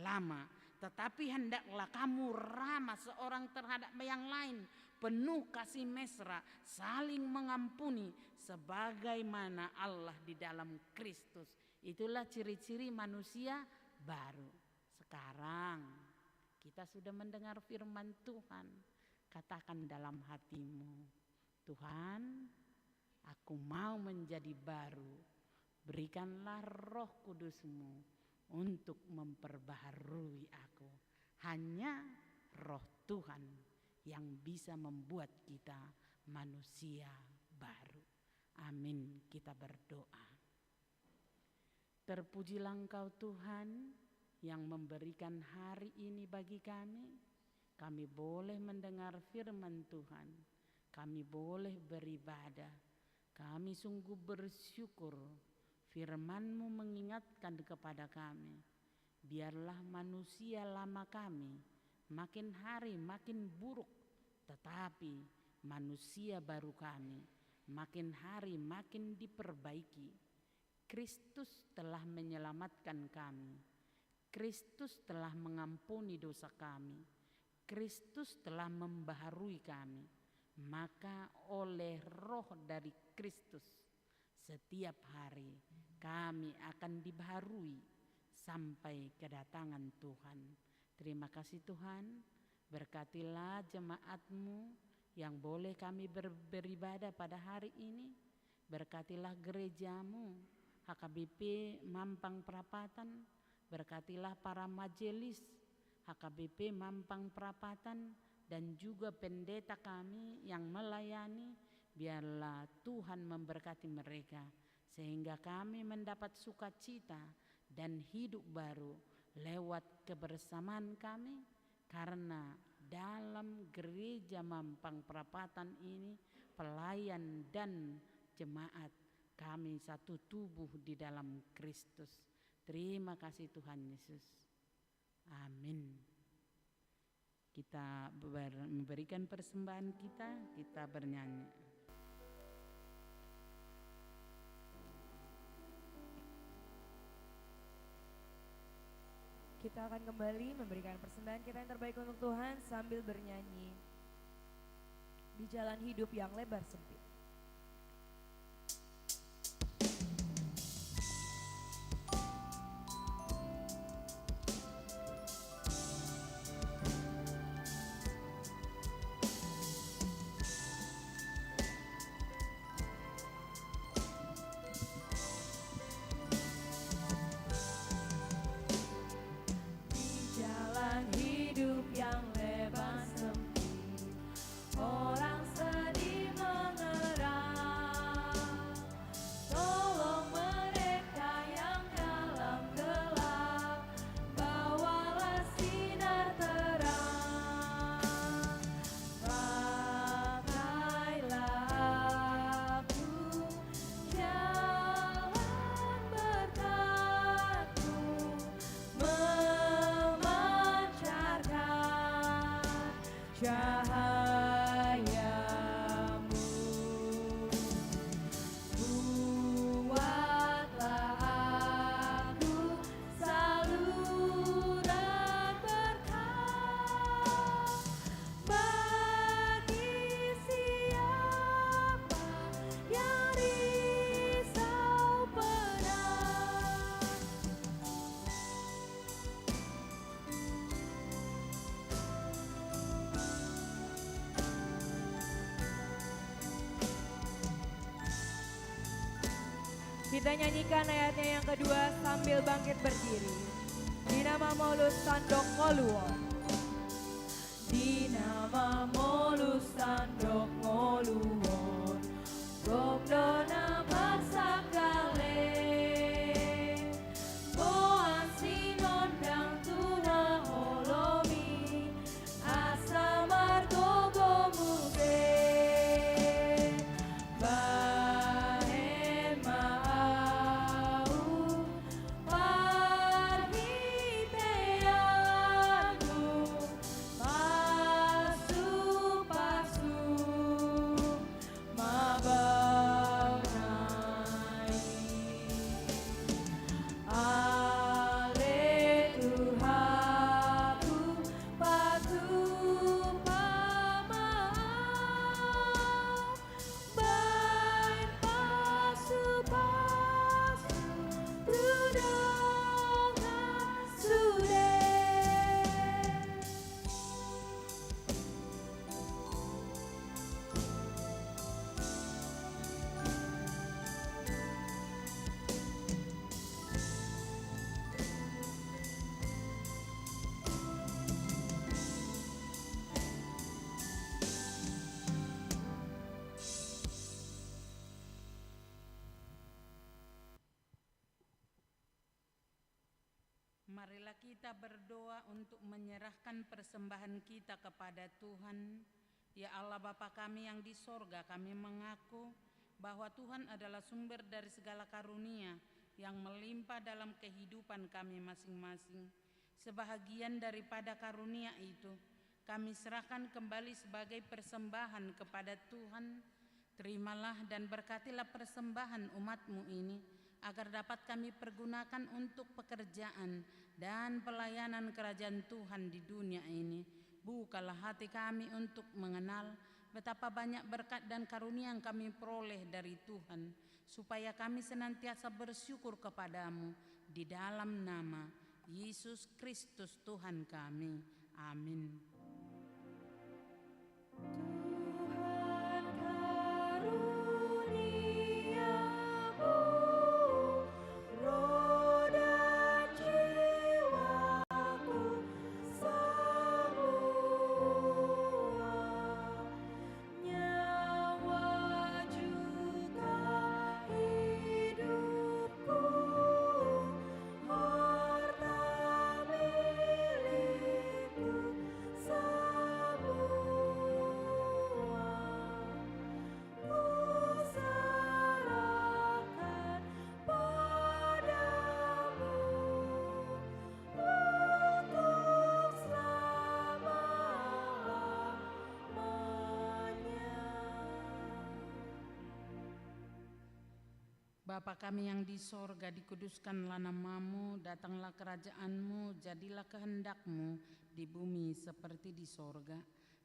lama. Tetapi hendaklah kamu ramah seorang terhadap yang lain, penuh kasih mesra, saling mengampuni, sebagaimana Allah di dalam Kristus. Itulah ciri-ciri manusia baru. Sekarang kita sudah mendengar firman Tuhan. Katakan dalam hatimu, Tuhan, aku mau menjadi baru. Berikanlah Roh Kudus-Mu untuk memperbaharui aku. Hanya Roh Tuhan yang bisa membuat kita manusia baru. Amin. Kita berdoa. Terpujilah Engkau Tuhan yang memberikan hari ini bagi kami. Kami boleh mendengar firman Tuhan. Kami boleh beribadah. Kami sungguh bersyukur firman-Mu mengingatkan kepada kami. Biarlah manusia lama kami makin hari makin buruk. Tetapi manusia baru kami makin hari makin diperbaiki. Kristus telah menyelamatkan kami. Kristus telah mengampuni dosa kami. Kristus telah membaharui kami. Maka oleh Roh dari Kristus setiap hari kami akan dibaharui sampai kedatangan Tuhan. Terima kasih Tuhan. Berkatilah jemaat-Mu yang boleh kami beribadah pada hari ini. Berkatilah gereja-Mu HKBP Mampang Perapatan. Berkatilah para majelis HKBP Mampang Perapatan dan juga pendeta kami yang melayani. Biarlah Tuhan memberkati mereka sehingga kami mendapat sukacita dan hidup baru lewat kebersamaan kami Karena dalam gereja Mampang Perapatan ini, pelayan dan jemaat kami satu tubuh di dalam Kristus. Terima kasih Tuhan Yesus. Amin. Kita memberikan persembahan kita bernyanyi. Kita akan kembali memberikan persembahan kita yang terbaik untuk Tuhan sambil bernyanyi di jalan hidup yang lebar sempit. Jalan hidup yang lebar sempit, orang sedih mengerang. Tolong mereka yang dalam gelap, bawalah sinar terang. Pakailah aku jalan berkatmu, memancarkan cahayamu. Buatlah aku saluran berkah bagi siapa yang risau benar. Kita nyanyikan ayatnya yang kedua sambil bangkit berdiri. Di nama Molus Sandok Ngoluon. Di nama Molus Sandok Ngoluon, Gomdona Marsakale, Boan Sinon Dang Tuna Holomi, Asa Margo Gomuse, Bahen Mau, Parhiteanu, Pasu-pasu, Mabau Nai. Ale Tuhanku, patu pamau, baik pasu-pasu, tudongan sude. Marilah kita berdoa untuk menyerahkan persembahan kita kepada Tuhan. Ya Allah Bapa kami yang di sorga, kami mengaku bahwa Tuhan adalah sumber dari segala karunia yang melimpah dalam kehidupan kami masing-masing. Sebahagian daripada karunia itu kami serahkan kembali sebagai persembahan kepada Tuhan. Terimalah dan berkatilah persembahan umat-Mu ini, agar dapat kami pergunakan untuk pekerjaan dan pelayanan kerajaan Tuhan di dunia ini. Bukalah hati kami untuk mengenal betapa banyak berkat dan karunia yang kami peroleh dari Tuhan, supaya kami senantiasa bersyukur kepadamu di dalam nama Yesus Kristus Tuhan kami. Amin. Tuhan karuniamu, roh dan jiwaku semua, nyawa juga hidupku, harta milikku Bapa kami yang di sorga, dikuduskanlah namamu, datanglah kerajaanmu, jadilah kehendakmu di bumi seperti di sorga.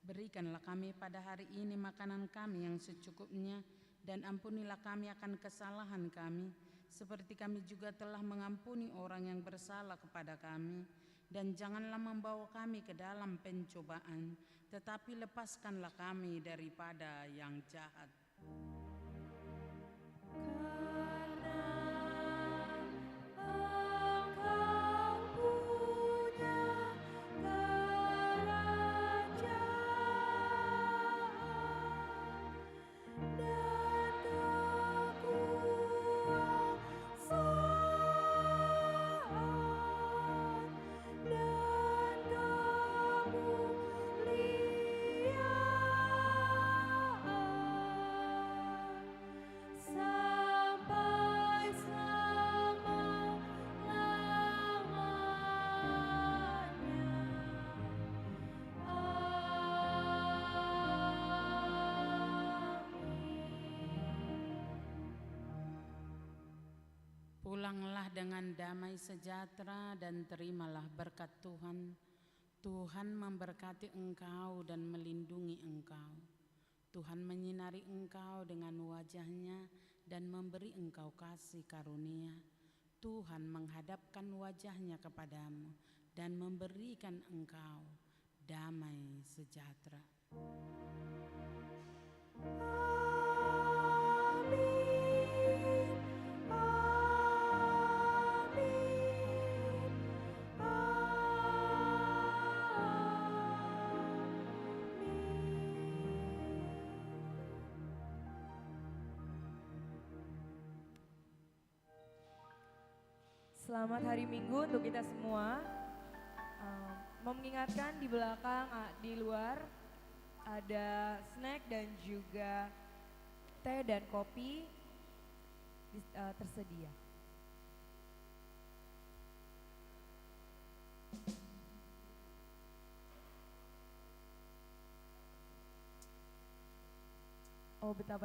Berikanlah kami pada hari ini makanan kami yang secukupnya, dan ampunilah kami akan kesalahan kami, seperti kami juga telah mengampuni orang yang bersalah kepada kami. Dan janganlah membawa kami ke dalam pencobaan, tetapi lepaskanlah kami daripada yang jahat. Pulanglah dengan damai sejahtera dan terimalah berkat Tuhan. Tuhan memberkati engkau dan melindungi engkau. Tuhan menyinari engkau dengan wajah-Nya dan memberi engkau kasih karunia. Tuhan menghadapkan wajah-Nya kepadamu dan memberikan engkau damai sejahtera. Selamat hari Minggu untuk kita semua. Mau mengingatkan di belakang, di luar ada snack dan juga teh dan kopi tersedia. Oh, betapa